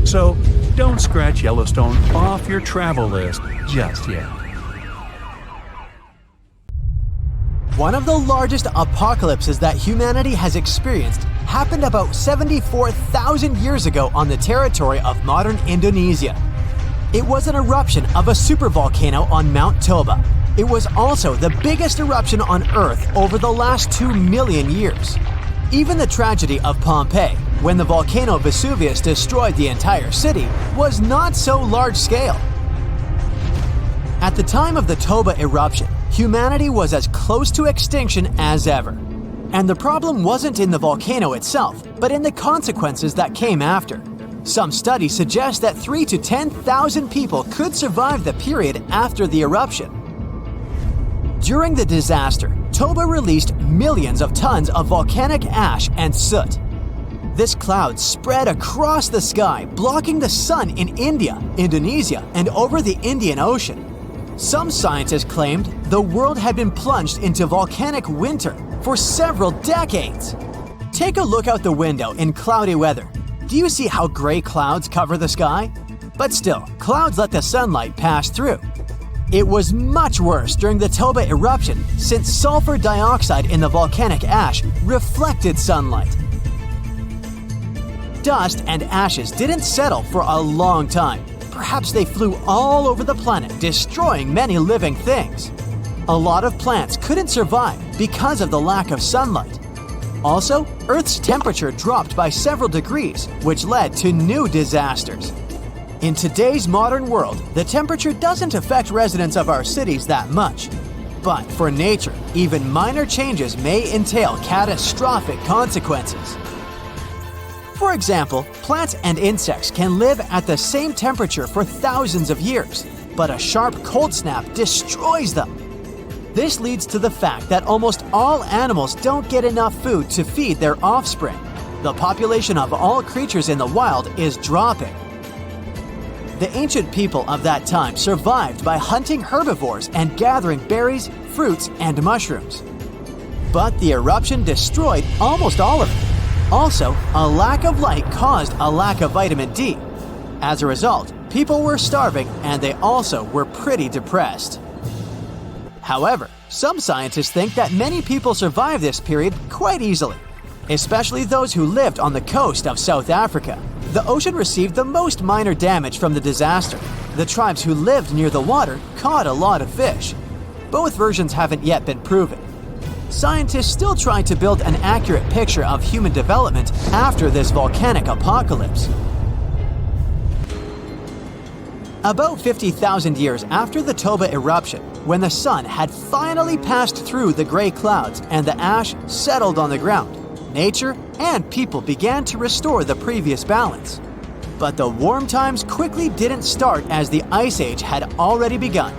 So, don't scratch Yellowstone off your travel list just yet. One of the largest apocalypses that humanity has experienced happened about 74,000 years ago on the territory of modern Indonesia. It was an eruption of a supervolcano on Mount Toba. It was also the biggest eruption on Earth over the last 2 million years. Even the tragedy of Pompeii, when the volcano Vesuvius destroyed the entire city, was not so large-scale. At the time of the Toba eruption, humanity was as close to extinction as ever. And the problem wasn't in the volcano itself, but in the consequences that came after. Some studies suggest that 3,000 to 10,000 people could survive the period after the eruption. During the disaster, Toba released millions of tons of volcanic ash and soot. This cloud spread across the sky, blocking the sun in India, Indonesia, and over the Indian Ocean. Some scientists claimed the world had been plunged into volcanic winter for several decades. Take a look out the window in cloudy weather. Do you see how gray clouds cover the sky? But still, clouds let the sunlight pass through. It was much worse during the Toba eruption, since sulfur dioxide in the volcanic ash reflected sunlight. Dust and ashes didn't settle for a long time. Perhaps they flew all over the planet, destroying many living things. A lot of plants couldn't survive because of the lack of sunlight. Also, Earth's temperature dropped by several degrees, which led to new disasters. In today's modern world, the temperature doesn't affect residents of our cities that much. But for nature, even minor changes may entail catastrophic consequences. For example, plants and insects can live at the same temperature for thousands of years, but a sharp cold snap destroys them. This leads to the fact that almost all animals don't get enough food to feed their offspring. The population of all creatures in the wild is dropping. The ancient people of that time survived by hunting herbivores and gathering berries, fruits, and mushrooms. But the eruption destroyed almost all of it. Also, a lack of light caused a lack of vitamin D. As a result, people were starving and they also were pretty depressed. However, some scientists think that many people survived this period quite easily, especially those who lived on the coast of South Africa. The ocean received the most minor damage from the disaster. The tribes who lived near the water caught a lot of fish. Both versions haven't yet been proven. Scientists still try to build an accurate picture of human development after this volcanic apocalypse. About 50,000 years after the Toba eruption, when the sun had finally passed through the gray clouds and the ash settled on the ground, nature and people began to restore the previous balance. But the warm times quickly didn't start as the Ice Age had already begun,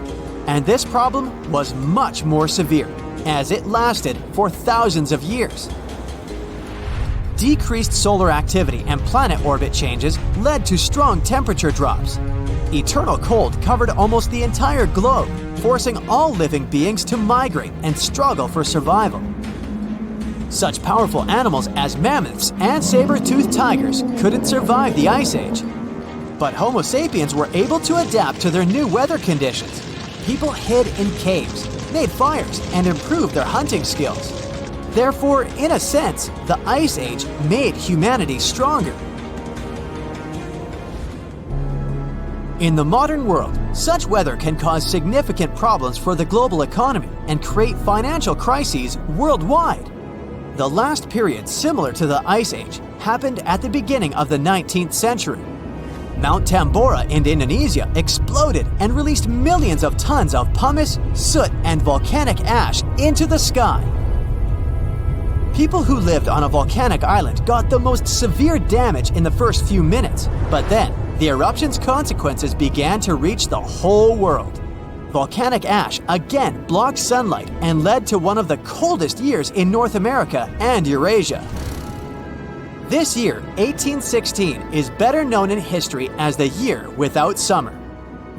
and this problem was much more severe, as it lasted for thousands of years. Decreased solar activity and planet orbit changes led to strong temperature drops. Eternal cold covered almost the entire globe, forcing all living beings to migrate and struggle for survival. Such powerful animals as mammoths and saber-toothed tigers couldn't survive the Ice Age. But Homo sapiens were able to adapt to their new weather conditions. People hid in caves, made fires, and improved their hunting skills. Therefore, in a sense, the Ice Age made humanity stronger. In the modern world, such weather can cause significant problems for the global economy and create financial crises worldwide. The last period similar to the Ice Age happened at the beginning of the 19th century. Mount Tambora in Indonesia exploded and released millions of tons of pumice, soot, and volcanic ash into the sky. People who lived on a volcanic island got the most severe damage in the first few minutes, but then the eruption's consequences began to reach the whole world. Volcanic ash again blocked sunlight and led to one of the coldest years in North America and Eurasia. This year, 1816, is better known in history as the year without summer.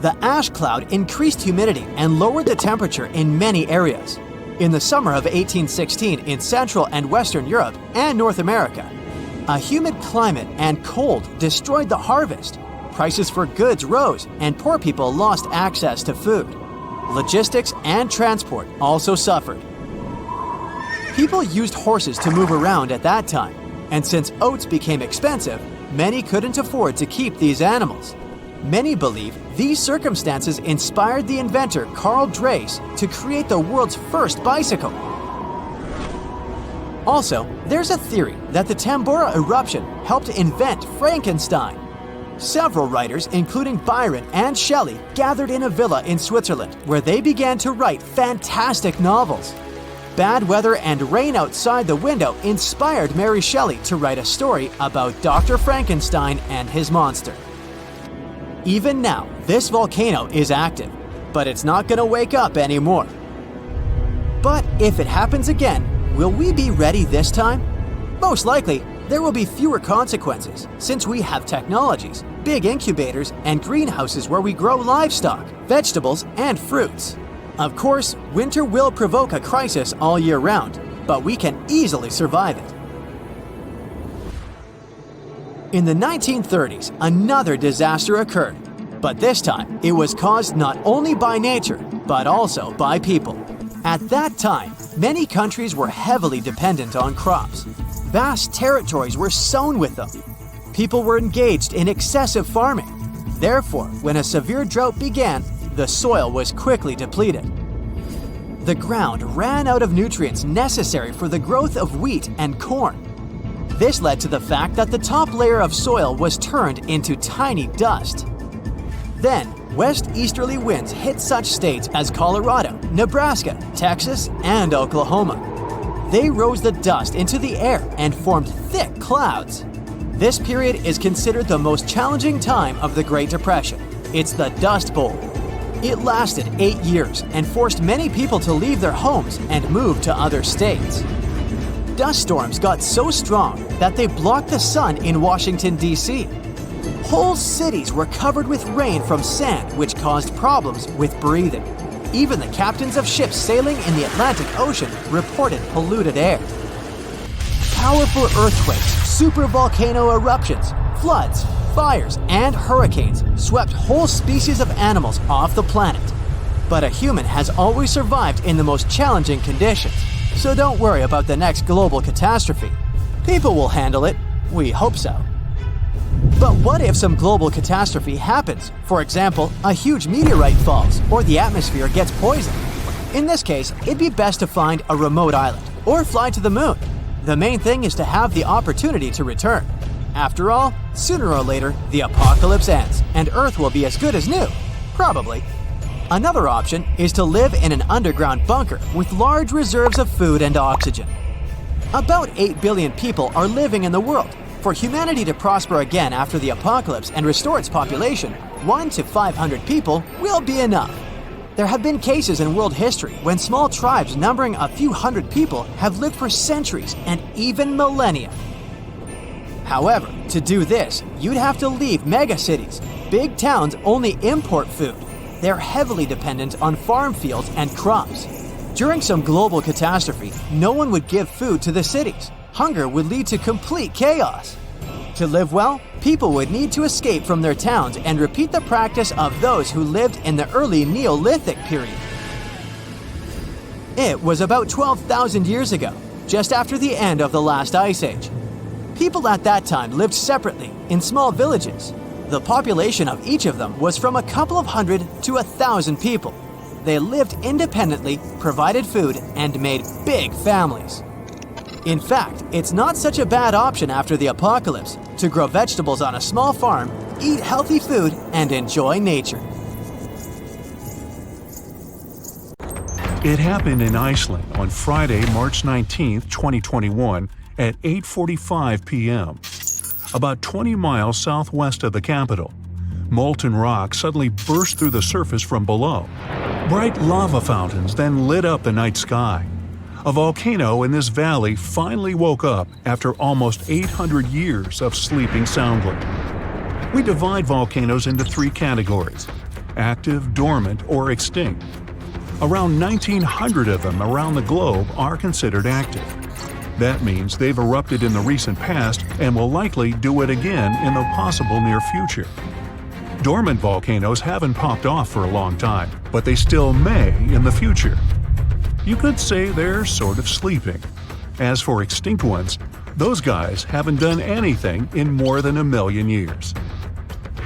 The ash cloud increased humidity and lowered the temperature in many areas. In the summer of 1816 in Central and Western Europe and North America, a humid climate and cold destroyed the harvest. Prices for goods rose and poor people lost access to food. Logistics and transport also suffered. People used horses to move around at that time, and since oats became expensive, many couldn't afford to keep these animals. Many believe these circumstances inspired the inventor Carl Dreis to create the world's first bicycle. Also, there's a theory that the Tambora eruption helped invent Frankenstein. Several writers, including Byron and Shelley, gathered in a villa in Switzerland where they began to write fantastic novels. Bad weather and rain outside the window inspired Mary Shelley to write a story about Dr. Frankenstein and his monster. Even now, this volcano is active, but it's not going to wake up anymore. But if it happens again, will we be ready this time? Most likely, there will be fewer consequences since we have technologies, big incubators, and greenhouses where we grow livestock, vegetables, and fruits. Of course, winter will provoke a crisis all year round, but we can easily survive it. In the 1930s, another disaster occurred, but this time it was caused not only by nature, but also by people. At that time, many countries were heavily dependent on crops. Vast territories were sown with them. People were engaged in excessive farming. Therefore, when a severe drought began, the soil was quickly depleted. The ground ran out of nutrients necessary for the growth of wheat and corn. This led to the fact that the top layer of soil was turned into tiny dust. Then, west-easterly winds hit such states as Colorado, Nebraska, Texas, and Oklahoma. They rose the dust into the air and formed thick clouds. This period is considered the most challenging time of the Great Depression. It's the Dust Bowl. It lasted 8 years and forced many people to leave their homes and move to other states. Dust storms got so strong that they blocked the sun in Washington, D.C. Whole cities were covered with rain from sand, which caused problems with breathing. Even the captains of ships sailing in the Atlantic Ocean reported polluted air. Powerful earthquakes, supervolcano eruptions, floods, fires, and hurricanes swept whole species of animals off the planet. But a human has always survived in the most challenging conditions, so don't worry about the next global catastrophe. People will handle it. We hope so. But what if some global catastrophe happens? For example, a huge meteorite falls or the atmosphere gets poisoned. In this case, it'd be best to find a remote island or fly to the moon. The main thing is to have the opportunity to return. After all, sooner or later, the apocalypse ends and Earth will be as good as new. Probably. Another option is to live in an underground bunker with large reserves of food and oxygen. About 8 billion people are living in the world. For humanity to prosper again after the apocalypse and restore its population, 1 to 500 people will be enough. There have been cases in world history when small tribes numbering a few hundred people have lived for centuries and even millennia. However, to do this, you'd have to leave megacities. Big towns only import food. They're heavily dependent on farm fields and crops. During some global catastrophe, no one would give food to the cities. Hunger would lead to complete chaos. To live well, people would need to escape from their towns and repeat the practice of those who lived in the early Neolithic period. It was about 12,000 years ago, just after the end of the last ice age. People at that time lived separately in small villages. The population of each of them was from a couple of hundred to 1,000 people. They lived independently, provided food, and made big families. In fact, it's not such a bad option after the apocalypse to grow vegetables on a small farm, eat healthy food, and enjoy nature. It happened in Iceland on Friday, March 19, 2021 at 8:45 p.m. About 20 miles southwest of the capital. Molten rock suddenly burst through the surface from below. Bright lava fountains then lit up the night sky. A volcano in this valley finally woke up after almost 800 years of sleeping soundly. We divide volcanoes into three categories: active, dormant, or extinct. Around 1,900 of them around the globe are considered active. That means they've erupted in the recent past and will likely do it again in the possible near future. Dormant volcanoes haven't popped off for a long time, but they still may in the future. You could say they're sort of sleeping. As for extinct ones, those guys haven't done anything in more than 1 million years.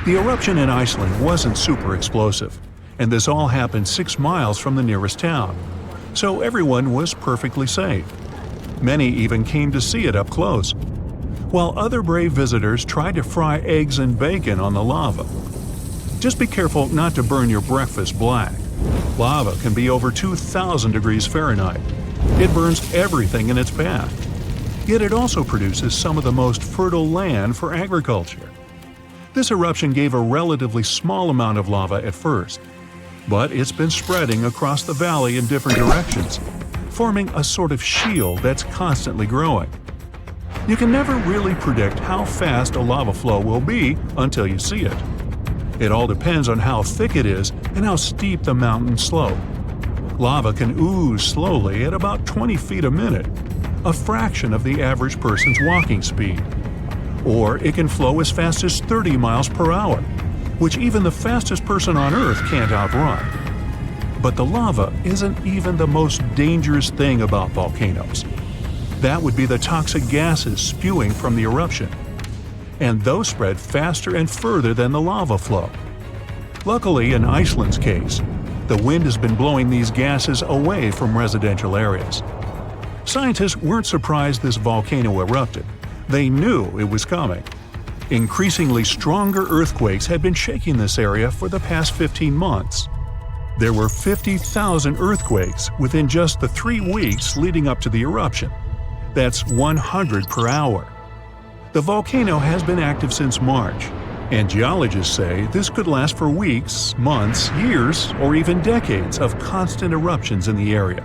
The eruption in Iceland wasn't super explosive, and this all happened 6 miles from the nearest town, so everyone was perfectly safe. Many even came to see it up close, while other brave visitors tried to fry eggs and bacon on the lava. Just be careful not to burn your breakfast black. Lava can be over 2,000 degrees Fahrenheit. It burns everything in its path. Yet it also produces some of the most fertile land for agriculture. This eruption gave a relatively small amount of lava at first, but it's been spreading across the valley in different directions, forming a sort of shield that's constantly growing. You can never really predict how fast a lava flow will be until you see it. It all depends on how thick it is and how steep the mountain slope. Lava can ooze slowly at about 20 feet a minute, a fraction of the average person's walking speed. Or it can flow as fast as 30 miles per hour, which even the fastest person on Earth can't outrun. But the lava isn't even the most dangerous thing about volcanoes. That would be the toxic gases spewing from the eruption. And those spread faster and further than the lava flow. Luckily, in Iceland's case, the wind has been blowing these gases away from residential areas. Scientists weren't surprised this volcano erupted. They knew it was coming. Increasingly stronger earthquakes had been shaking this area for the past 15 months. There were 50,000 earthquakes within just the 3 weeks leading up to the eruption. That's 100 per hour. The volcano has been active since March, and geologists say this could last for weeks, months, years, or even decades of constant eruptions in the area.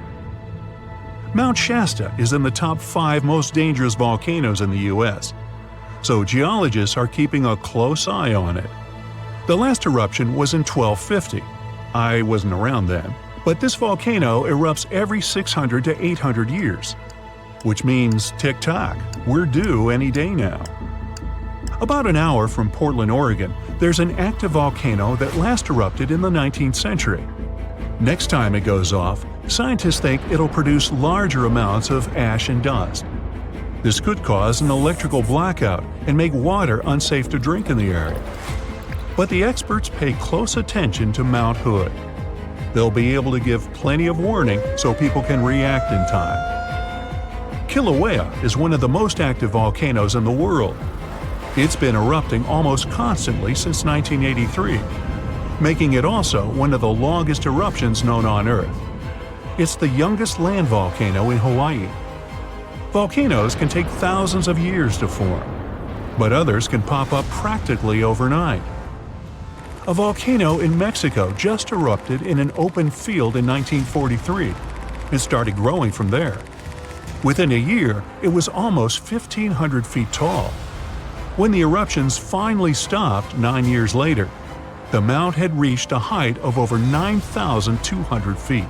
Mount Shasta is in the top 5 most dangerous volcanoes in the U.S., so geologists are keeping a close eye on it. The last eruption was in 1250. I wasn't around then, but this volcano erupts every 600 to 800 years. Which means tick-tock, we're due any day now. About an hour from Portland, Oregon, there's an active volcano that last erupted in the 19th century. Next time it goes off, scientists think it'll produce larger amounts of ash and dust. This could cause an electrical blackout and make water unsafe to drink in the area. But the experts pay close attention to Mount Hood. They'll be able to give plenty of warning so people can react in time. Kilauea is one of the most active volcanoes in the world. It's been erupting almost constantly since 1983, making it also one of the longest eruptions known on Earth. It's the youngest land volcano in Hawaii. Volcanoes can take thousands of years to form, but others can pop up practically overnight. A volcano in Mexico just erupted in an open field in 1943 and started growing from there. Within a year, it was almost 1,500 feet tall. When the eruptions finally stopped 9 years later, the mount had reached a height of over 9,200 feet.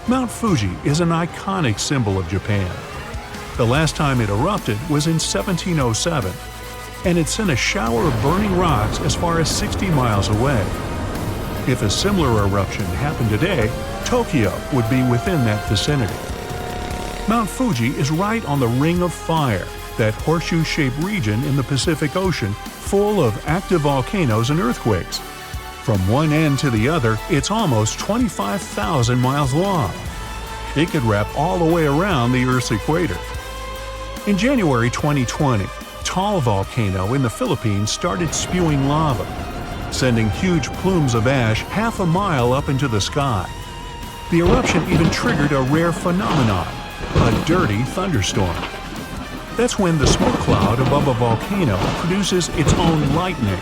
Mount Fuji is an iconic symbol of Japan. The last time it erupted was in 1707, and it sent a shower of burning rocks as far as 60 miles away. If a similar eruption happened today, Tokyo would be within that vicinity. Mount Fuji is right on the Ring of Fire, that horseshoe-shaped region in the Pacific Ocean full of active volcanoes and earthquakes. From one end to the other, it's almost 25,000 miles long. It could wrap all the way around the Earth's equator. In January 2020, Taal volcano in the Philippines started spewing lava, sending huge plumes of ash half a mile up into the sky. The eruption even triggered a rare phenomenon, a dirty thunderstorm. That's when the smoke cloud above a volcano produces its own lightning.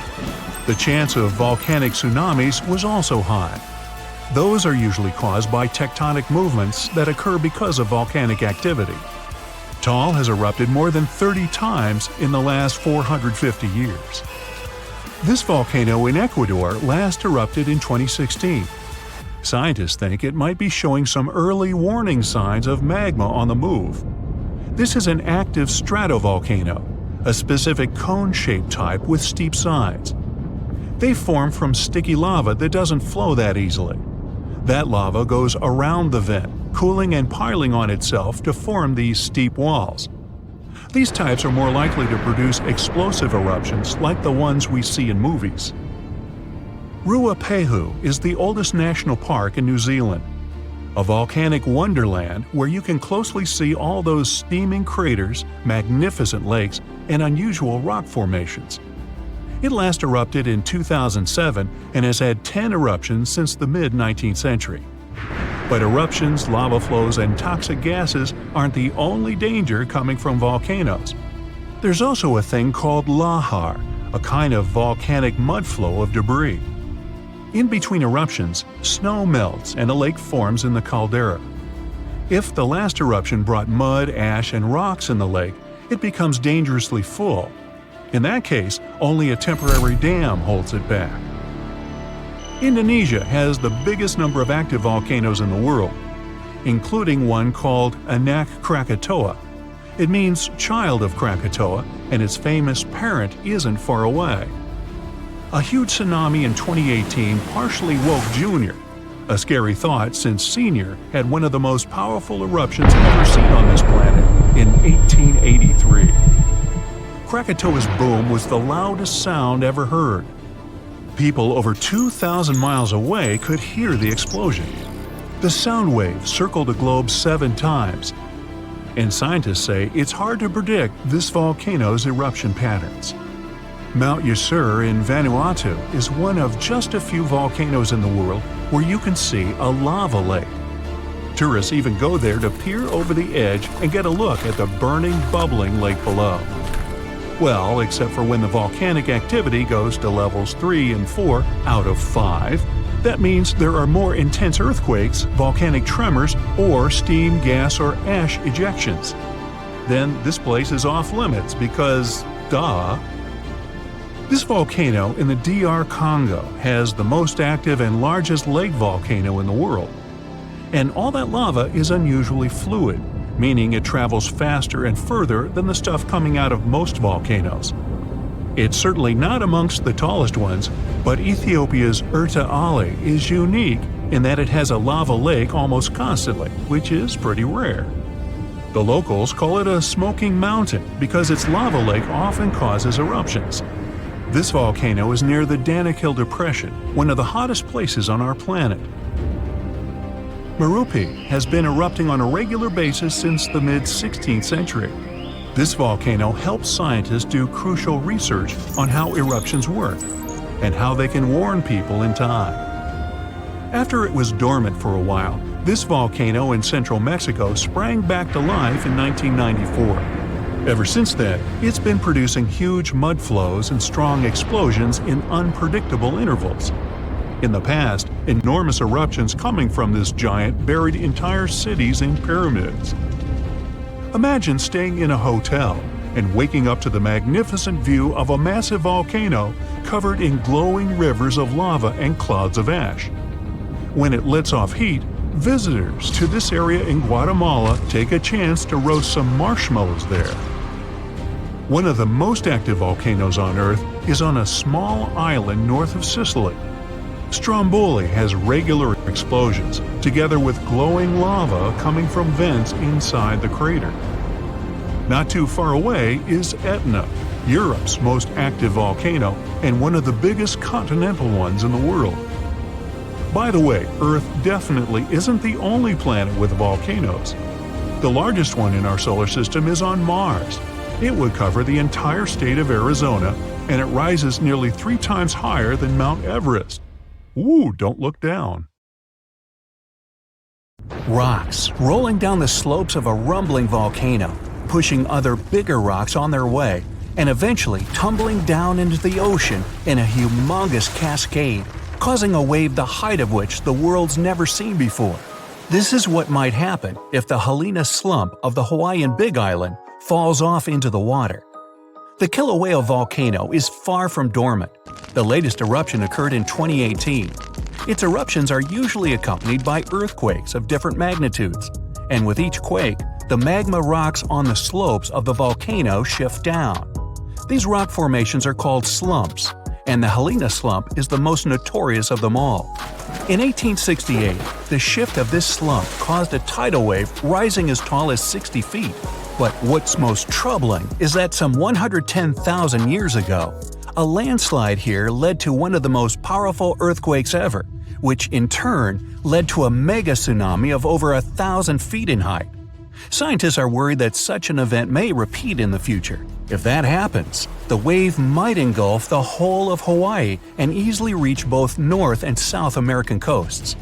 The chance of volcanic tsunamis was also high. Those are usually caused by tectonic movements that occur because of volcanic activity. Taal has erupted more than 30 times in the last 450 years. This volcano in Ecuador last erupted in 2016. Scientists think it might be showing some early warning signs of magma on the move. This is an active stratovolcano, a specific cone-shaped type with steep sides. They form from sticky lava that doesn't flow that easily. That lava goes around the vent, cooling and piling on itself to form these steep walls. These types are more likely to produce explosive eruptions like the ones we see in movies. Ruapehu is the oldest national park in New Zealand, a volcanic wonderland where you can closely see all those steaming craters, magnificent lakes, and unusual rock formations. It last erupted in 2007 and has had 10 eruptions since the mid-19th century. But eruptions, lava flows, and toxic gases aren't the only danger coming from volcanoes. There's also a thing called lahar, a kind of volcanic mud flow of debris. In between eruptions, snow melts and a lake forms in the caldera. If the last eruption brought mud, ash, and rocks in the lake, it becomes dangerously full. In that case, only a temporary dam holds it back. Indonesia has the biggest number of active volcanoes in the world, including one called Anak Krakatoa. It means child of Krakatoa, and its famous parent isn't far away. A huge tsunami in 2018 partially woke Junior, a scary thought since Senior had one of the most powerful eruptions ever seen on this planet in 1883. Krakatoa's boom was the loudest sound ever heard. People over 2,000 miles away could hear the explosion. The sound wave circled the globe 7 times, and scientists say it's hard to predict this volcano's eruption patterns. Mount Vesuvius in Vanuatu is one of just a few volcanoes in the world where you can see a lava lake. Tourists even go there to peer over the edge and get a look at the burning, bubbling lake below. Well, except for when the volcanic activity goes to levels 3 and 4 out of 5. That means there are more intense earthquakes, volcanic tremors, or steam, gas, or ash ejections. Then this place is off limits because, duh. This volcano in the DR Congo has the most active and largest lake volcano in the world. And all that lava is unusually fluid, meaning it travels faster and further than the stuff coming out of most volcanoes. It's certainly not amongst the tallest ones, but Ethiopia's Erta Ali is unique in that it has a lava lake almost constantly, which is pretty rare. The locals call it a smoking mountain because its lava lake often causes eruptions. This volcano is near the Danakil Depression, one of the hottest places on our planet. Merupi has been erupting on a regular basis since the mid-16th century. This volcano helps scientists do crucial research on how eruptions work and how they can warn people in time. After it was dormant for a while, this volcano in central Mexico sprang back to life in 1994. Ever since then, it's been producing huge mud flows and strong explosions in unpredictable intervals. In the past, enormous eruptions coming from this giant buried entire cities in pyramids. Imagine staying in a hotel and waking up to the magnificent view of a massive volcano covered in glowing rivers of lava and clouds of ash. When it lets off heat, visitors to this area in Guatemala take a chance to roast some marshmallows there. One of the most active volcanoes on Earth is on a small island north of Sicily. Stromboli has regular explosions, together with glowing lava coming from vents inside the crater. Not too far away is Etna, Europe's most active volcano and one of the biggest continental ones in the world. By the way, Earth definitely isn't the only planet with volcanoes. The largest one in our solar system is on Mars. It would cover the entire state of Arizona, and it rises nearly 3 times higher than Mount Everest. Ooh, don't look down. Rocks rolling down the slopes of a rumbling volcano, pushing other bigger rocks on their way, and eventually tumbling down into the ocean in a humongous cascade, causing a wave the height of which the world's never seen before. This is what might happen if the Helena slump of the Hawaiian Big Island falls off into the water. The Kilauea volcano is far from dormant. The latest eruption occurred in 2018. Its eruptions are usually accompanied by earthquakes of different magnitudes, and with each quake, the magma rocks on the slopes of the volcano shift down. These rock formations are called slumps, and the Helena slump is the most notorious of them all. In 1868, the shift of this slump caused a tidal wave rising as tall as 60 feet. But what's most troubling is that some 110,000 years ago, a landslide here led to one of the most powerful earthquakes ever, which in turn led to a mega tsunami of over 1,000 feet in height. Scientists are worried that such an event may repeat in the future. If that happens, the wave might engulf the whole of Hawaii and easily reach both North and South American coasts.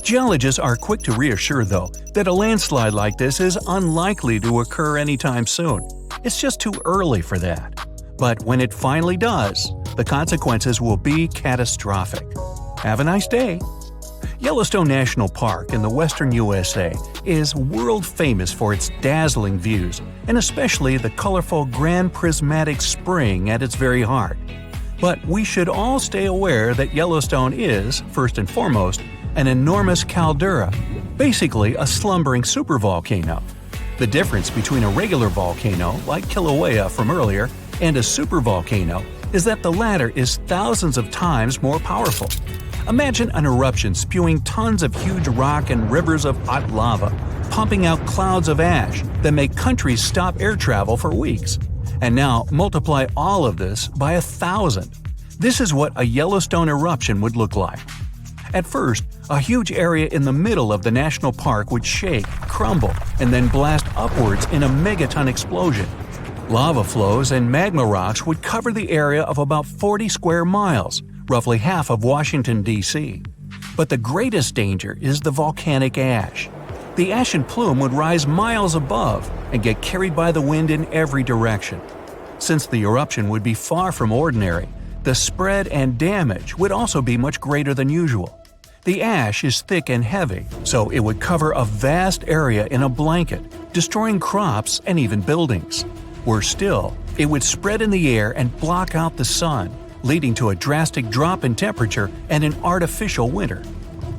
Geologists are quick to reassure, though, that a landslide like this is unlikely to occur anytime soon. It's just too early for that. But when it finally does, the consequences will be catastrophic. Have a nice day! Yellowstone National Park in the western USA is world famous for its dazzling views, and especially the colorful Grand Prismatic Spring at its very heart. But we should all stay aware that Yellowstone is, first and foremost, an enormous caldera, basically a slumbering supervolcano. The difference between a regular volcano, like Kilauea from earlier, and a supervolcano is that the latter is thousands of times more powerful. Imagine an eruption spewing tons of huge rock and rivers of hot lava, pumping out clouds of ash that make countries stop air travel for weeks. And now multiply all of this by 1,000. This is what a Yellowstone eruption would look like. At first, a huge area in the middle of the national park would shake, crumble, and then blast upwards in a megaton explosion. Lava flows and magma rocks would cover the area of about 40 square miles, roughly half of Washington, D.C. But the greatest danger is the volcanic ash. The ashen plume would rise miles above and get carried by the wind in every direction. Since the eruption would be far from ordinary, the spread and damage would also be much greater than usual. The ash is thick and heavy, so it would cover a vast area in a blanket, destroying crops and even buildings. Worse still, it would spread in the air and block out the sun, leading to a drastic drop in temperature and an artificial winter.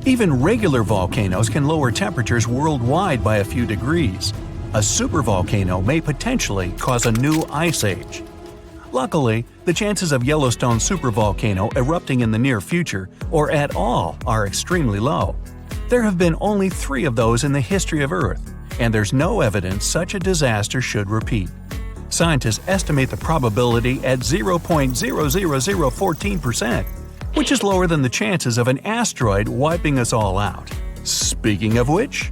Even regular volcanoes can lower temperatures worldwide by a few degrees. A supervolcano may potentially cause a new ice age. Luckily, the chances of Yellowstone supervolcano erupting in the near future, or at all, are extremely low. There have been only 3 of those in the history of Earth, and there's no evidence such a disaster should repeat. Scientists estimate the probability at 0.00014%, which is lower than the chances of an asteroid wiping us all out. Speaking of which,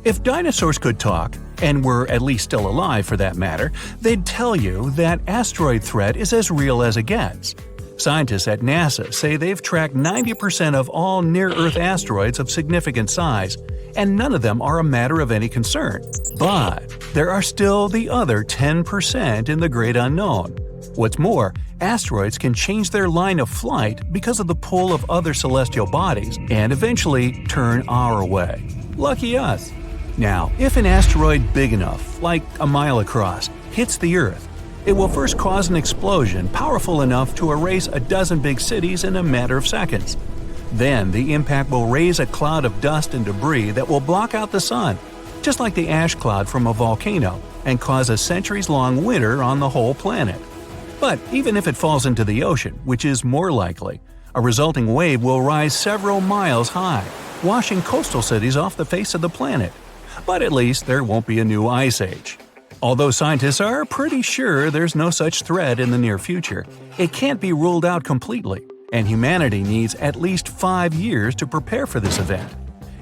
if dinosaurs could talk, and were at least still alive for that matter, they'd tell you that asteroid threat is as real as it gets. Scientists at NASA say they've tracked 90% of all near-Earth asteroids of significant size, and none of them are a matter of any concern. But there are still the other 10% in the great unknown. What's more, asteroids can change their line of flight because of the pull of other celestial bodies and eventually turn our way. Lucky us! Now, if an asteroid big enough, like a mile across, hits the Earth, it will first cause an explosion powerful enough to erase a dozen big cities in a matter of seconds. Then the impact will raise a cloud of dust and debris that will block out the sun, just like the ash cloud from a volcano, and cause a centuries-long winter on the whole planet. But even if it falls into the ocean, which is more likely, a resulting wave will rise several miles high, washing coastal cities off the face of the planet. But at least there won't be a new ice age. Although scientists are pretty sure there's no such threat in the near future, it can't be ruled out completely, and humanity needs at least 5 years to prepare for this event.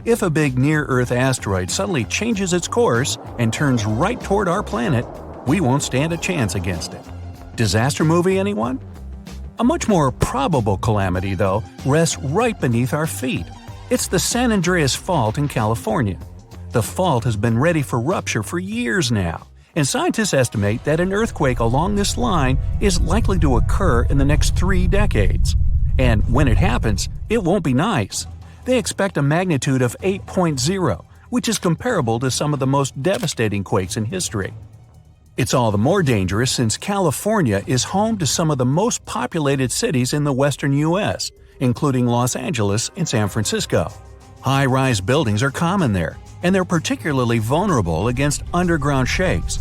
If a big near-Earth asteroid suddenly changes its course and turns right toward our planet, we won't stand a chance against it. Disaster movie, anyone? A much more probable calamity, though, rests right beneath our feet. It's the San Andreas Fault in California. The fault has been ready for rupture for years now, and scientists estimate that an earthquake along this line is likely to occur in the next 3 decades. And when it happens, it won't be nice. They expect a magnitude of 8.0, which is comparable to some of the most devastating quakes in history. It's all the more dangerous since California is home to some of the most populated cities in the western U.S., including Los Angeles and San Francisco. High-rise buildings are common there, and they're particularly vulnerable against underground shakes.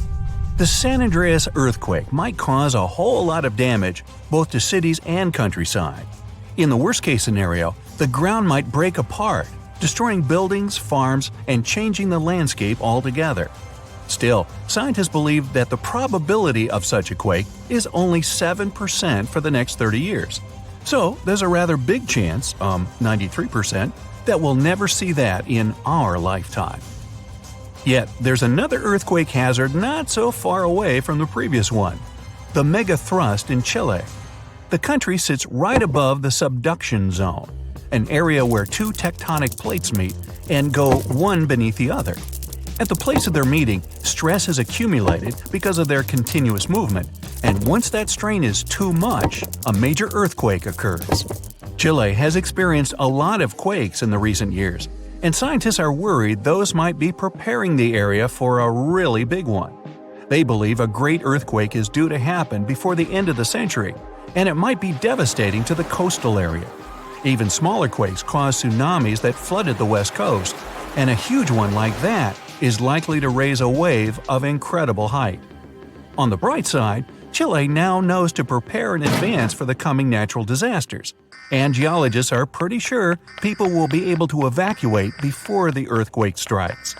The San Andreas earthquake might cause a whole lot of damage both to cities and countryside. In the worst-case scenario, the ground might break apart, destroying buildings, farms, and changing the landscape altogether. Still, scientists believe that the probability of such a quake is only 7% for the next 30 years. So, there's a rather big chance, 93%, that we'll never see that in our lifetime. Yet, there's another earthquake hazard not so far away from the previous one: the megathrust in Chile. The country sits right above the subduction zone, an area where 2 tectonic plates meet and go one beneath the other. At the place of their meeting, stress has accumulated because of their continuous movement, and once that strain is too much, a major earthquake occurs. Chile has experienced a lot of quakes in the recent years, and scientists are worried those might be preparing the area for a really big one. They believe a great earthquake is due to happen before the end of the century, and it might be devastating to the coastal area. Even smaller quakes cause tsunamis that flooded the west coast, and a huge one like that is likely to raise a wave of incredible height. On the bright side, Chile now knows to prepare in advance for the coming natural disasters, and geologists are pretty sure people will be able to evacuate before the earthquake strikes.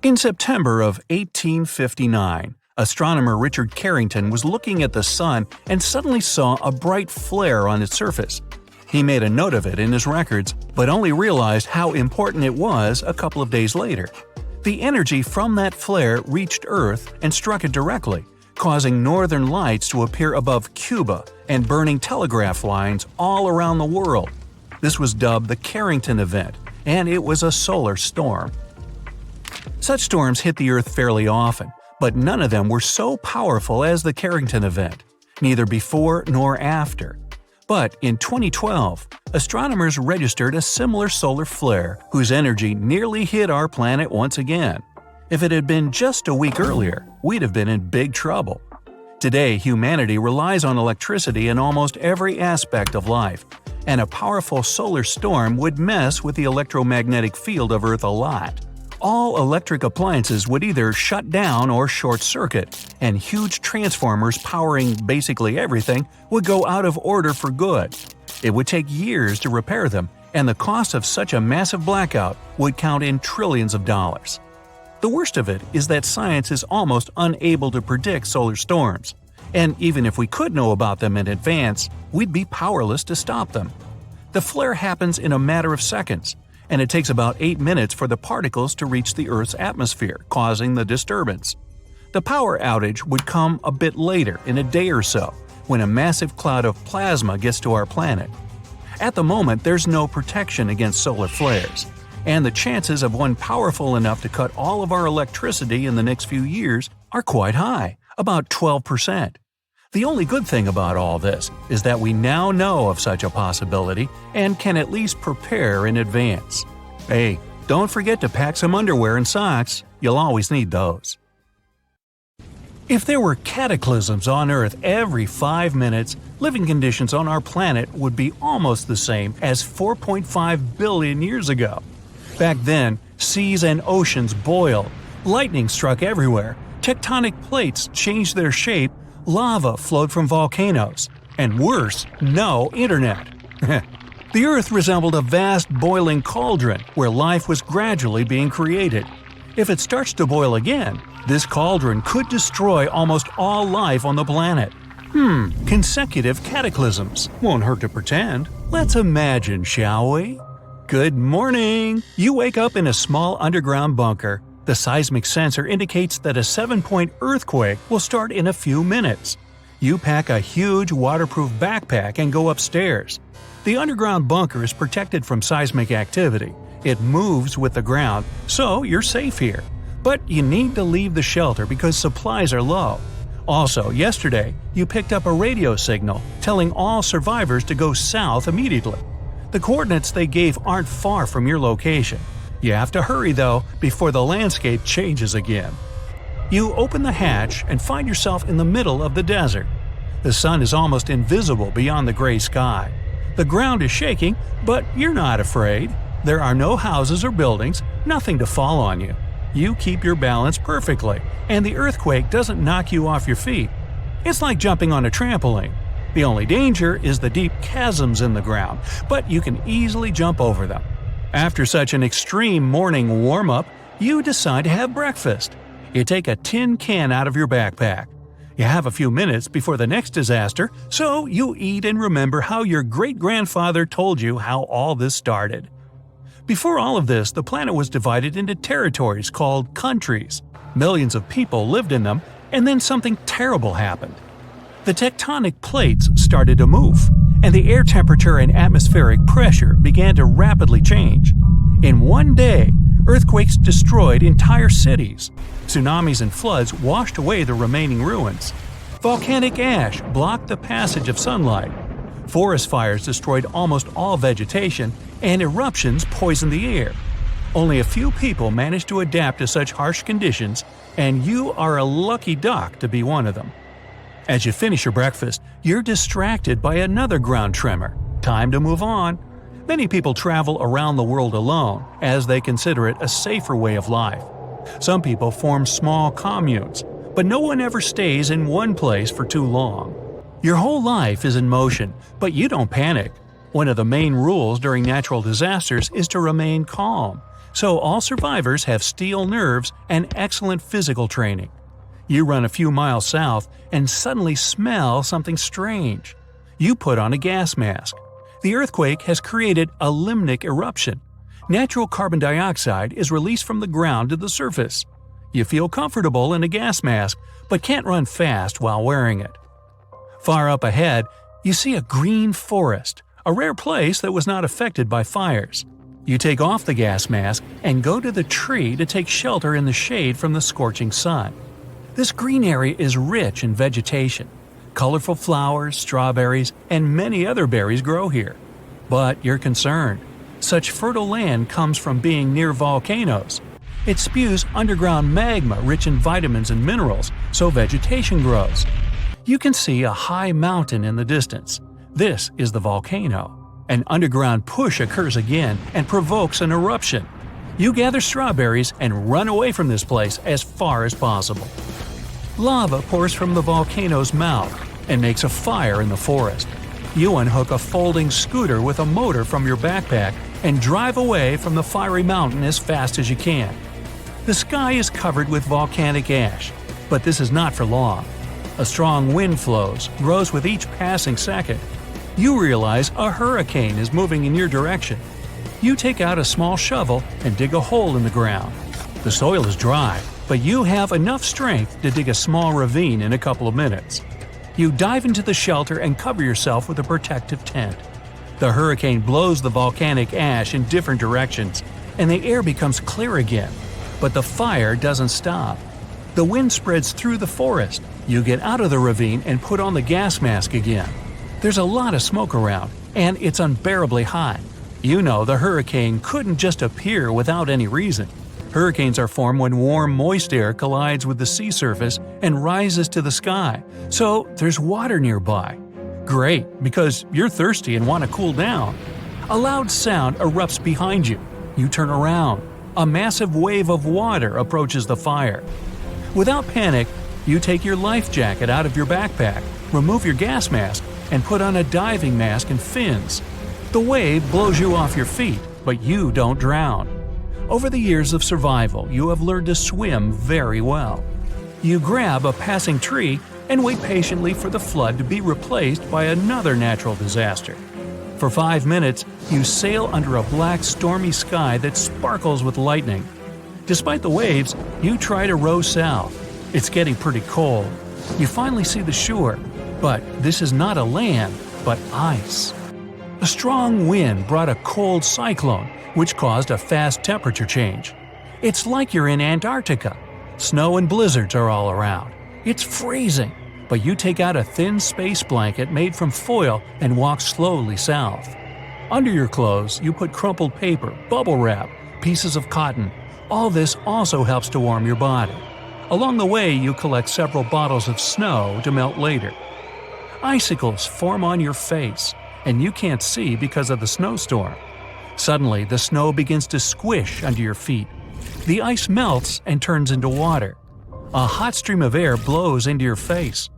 In September of 1859, astronomer Richard Carrington was looking at the sun and suddenly saw a bright flare on its surface. He made a note of it in his records, but only realized how important it was a couple of days later. The energy from that flare reached Earth and struck it directly, causing northern lights to appear above Cuba and burning telegraph lines all around the world. This was dubbed the Carrington event, and it was a solar storm. Such storms hit the Earth fairly often, but none of them were so powerful as the Carrington event, neither before nor after. But in 2012, astronomers registered a similar solar flare whose energy nearly hit our planet once again. If it had been just a week earlier, we'd have been in big trouble. Today, humanity relies on electricity in almost every aspect of life, and a powerful solar storm would mess with the electromagnetic field of Earth a lot. All electric appliances would either shut down or short-circuit, and huge transformers powering basically everything would go out of order for good. It would take years to repair them, and the cost of such a massive blackout would count in trillions of dollars. The worst of it is that science is almost unable to predict solar storms, and even if we could know about them in advance, we'd be powerless to stop them. The flare happens in a matter of seconds, and it takes about 8 minutes for the particles to reach the Earth's atmosphere, causing the disturbance. The power outage would come a bit later, in a day or so, when a massive cloud of plasma gets to our planet. At the moment, there's no protection against solar flares, and the chances of one powerful enough to cut all of our electricity in the next few years are quite high, about 12%. The only good thing about all this is that we now know of such a possibility and can at least prepare in advance. Hey, don't forget to pack some underwear and socks. You'll always need those. If there were cataclysms on Earth every 5 minutes, living conditions on our planet would be almost the same as 4.5 billion years ago. Back then, seas and oceans boiled, lightning struck everywhere, tectonic plates changed their shape, lava flowed from volcanoes, and worse, no internet. The Earth resembled a vast boiling cauldron where life was gradually being created. If it starts to boil again, this cauldron could destroy almost all life on the planet. Consecutive cataclysms. Won't hurt to pretend. Let's imagine, shall we? Good morning! You wake up in a small underground bunker. The seismic sensor indicates that a 7-point earthquake will start in a few minutes. You pack a huge waterproof backpack and go upstairs. The underground bunker is protected from seismic activity. It moves with the ground, so you're safe here. But you need to leave the shelter because supplies are low. Also, yesterday, you picked up a radio signal telling all survivors to go south immediately. The coordinates they gave aren't far from your location. You have to hurry though before the landscape changes again. You open the hatch and find yourself in the middle of the desert. The sun is almost invisible beyond the gray sky. The ground is shaking, but you're not afraid. There are no houses or buildings, nothing to fall on you. You keep your balance perfectly, and the earthquake doesn't knock you off your feet. It's like jumping on a trampoline. The only danger is the deep chasms in the ground, but you can easily jump over them. After such an extreme morning warm-up, you decide to have breakfast. You take a tin can out of your backpack. You have a few minutes before the next disaster, so you eat and remember how your great-grandfather told you how all this started. Before all of this, the planet was divided into territories called countries. Millions of people lived in them, and then something terrible happened. The tectonic plates started to move, and the air temperature and atmospheric pressure began to rapidly change. In one day, earthquakes destroyed entire cities. Tsunamis and floods washed away the remaining ruins. Volcanic ash blocked the passage of sunlight. Forest fires destroyed almost all vegetation, and eruptions poisoned the air. Only a few people managed to adapt to such harsh conditions, and you are a lucky duck to be one of them. As you finish your breakfast, you're distracted by another ground tremor. Time to move on. Many people travel around the world alone, as they consider it a safer way of life. Some people form small communes, but no one ever stays in one place for too long. Your whole life is in motion, but you don't panic. One of the main rules during natural disasters is to remain calm, so all survivors have steel nerves and excellent physical training. You run a few miles south and suddenly smell something strange. You put on a gas mask. The earthquake has created a limnic eruption. Natural carbon dioxide is released from the ground to the surface. You feel comfortable in a gas mask, but can't run fast while wearing it. Far up ahead, you see a green forest, a rare place that was not affected by fires. You take off the gas mask and go to the tree to take shelter in the shade from the scorching sun. This green area is rich in vegetation. Colorful flowers, strawberries, and many other berries grow here. But you're concerned. Such fertile land comes from being near volcanoes. It spews underground magma rich in vitamins and minerals, so vegetation grows. You can see a high mountain in the distance. This is the volcano. An underground push occurs again and provokes an eruption. You gather strawberries and run away from this place as far as possible. Lava pours from the volcano's mouth and makes a fire in the forest. You unhook a folding scooter with a motor from your backpack and drive away from the fiery mountain as fast as you can. The sky is covered with volcanic ash, but this is not for long. A strong wind grows with each passing second. You realize a hurricane is moving in your direction. You take out a small shovel and dig a hole in the ground. The soil is dry, but you have enough strength to dig a small ravine in a couple of minutes. You dive into the shelter and cover yourself with a protective tent. The hurricane blows the volcanic ash in different directions, and the air becomes clear again. But the fire doesn't stop. The wind spreads through the forest. You get out of the ravine and put on the gas mask again. There's a lot of smoke around, and it's unbearably hot. You know the hurricane couldn't just appear without any reason. Hurricanes are formed when warm, moist air collides with the sea surface and rises to the sky, so there's water nearby. Great, because you're thirsty and want to cool down. A loud sound erupts behind you. You turn around. A massive wave of water approaches the fire. Without panic, you take your life jacket out of your backpack, remove your gas mask, and put on a diving mask and fins. The wave blows you off your feet, but you don't drown. Over the years of survival, you have learned to swim very well. You grab a passing tree and wait patiently for the flood to be replaced by another natural disaster. For 5 minutes, you sail under a black, stormy sky that sparkles with lightning. Despite the waves, you try to row south. It's getting pretty cold. You finally see the shore. But this is not a land, but ice. A strong wind brought a cold cyclone, which caused a fast temperature change. It's like you're in Antarctica. Snow and blizzards are all around. It's freezing, but you take out a thin space blanket made from foil and walk slowly south. Under your clothes, you put crumpled paper, bubble wrap, pieces of cotton. All this also helps to warm your body. Along the way, you collect several bottles of snow to melt later. Icicles form on your face, and you can't see because of the snowstorm. Suddenly, the snow begins to squish under your feet. The ice melts and turns into water. A hot stream of air blows into your face.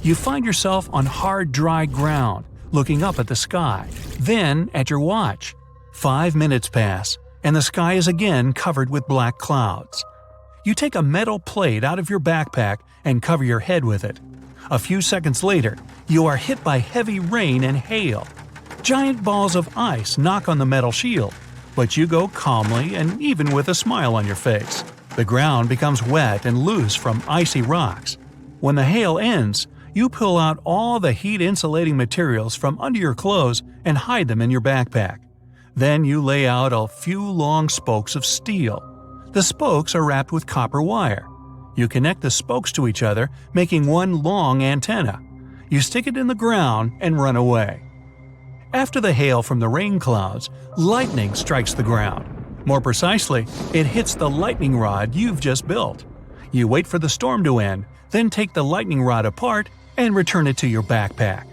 You find yourself on hard, dry ground, looking up at the sky, then at your watch. 5 minutes pass, and the sky is again covered with black clouds. You take a metal plate out of your backpack and cover your head with it. A few seconds later, you are hit by heavy rain and hail. Giant balls of ice knock on the metal shield, but you go calmly and even with a smile on your face. The ground becomes wet and loose from icy rocks. When the hail ends, you pull out all the heat-insulating materials from under your clothes and hide them in your backpack. Then you lay out a few long spokes of steel. The spokes are wrapped with copper wire. You connect the spokes to each other, making one long antenna. You stick it in the ground and run away. After the hail from the rain clouds, lightning strikes the ground. More precisely, it hits the lightning rod you've just built. You wait for the storm to end, then take the lightning rod apart and return it to your backpack.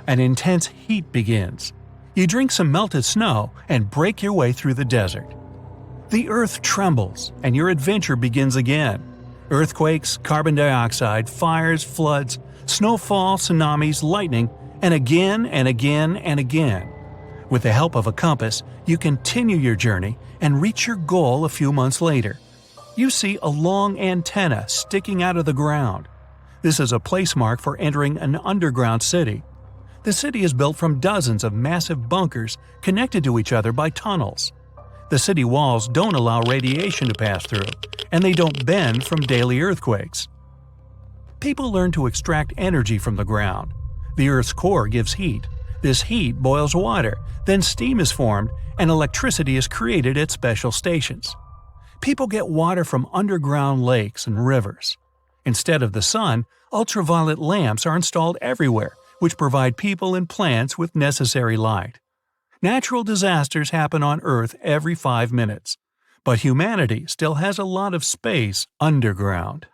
An intense heat begins. You drink some melted snow and break your way through the desert. The earth trembles, and your adventure begins again. Earthquakes, carbon dioxide, fires, floods, snowfall, tsunamis, lightning, and again and again and again. With the help of a compass, you continue your journey and reach your goal a few months later. You see a long antenna sticking out of the ground. This is a place mark for entering an underground city. The city is built from dozens of massive bunkers connected to each other by tunnels. The city walls don't allow radiation to pass through, and they don't bend from daily earthquakes. People learn to extract energy from the ground. The Earth's core gives heat. This heat boils water, then steam is formed, and electricity is created at special stations. People get water from underground lakes and rivers. Instead of the sun, ultraviolet lamps are installed everywhere, which provide people and plants with necessary light. Natural disasters happen on Earth every 5 minutes, but humanity still has a lot of space underground.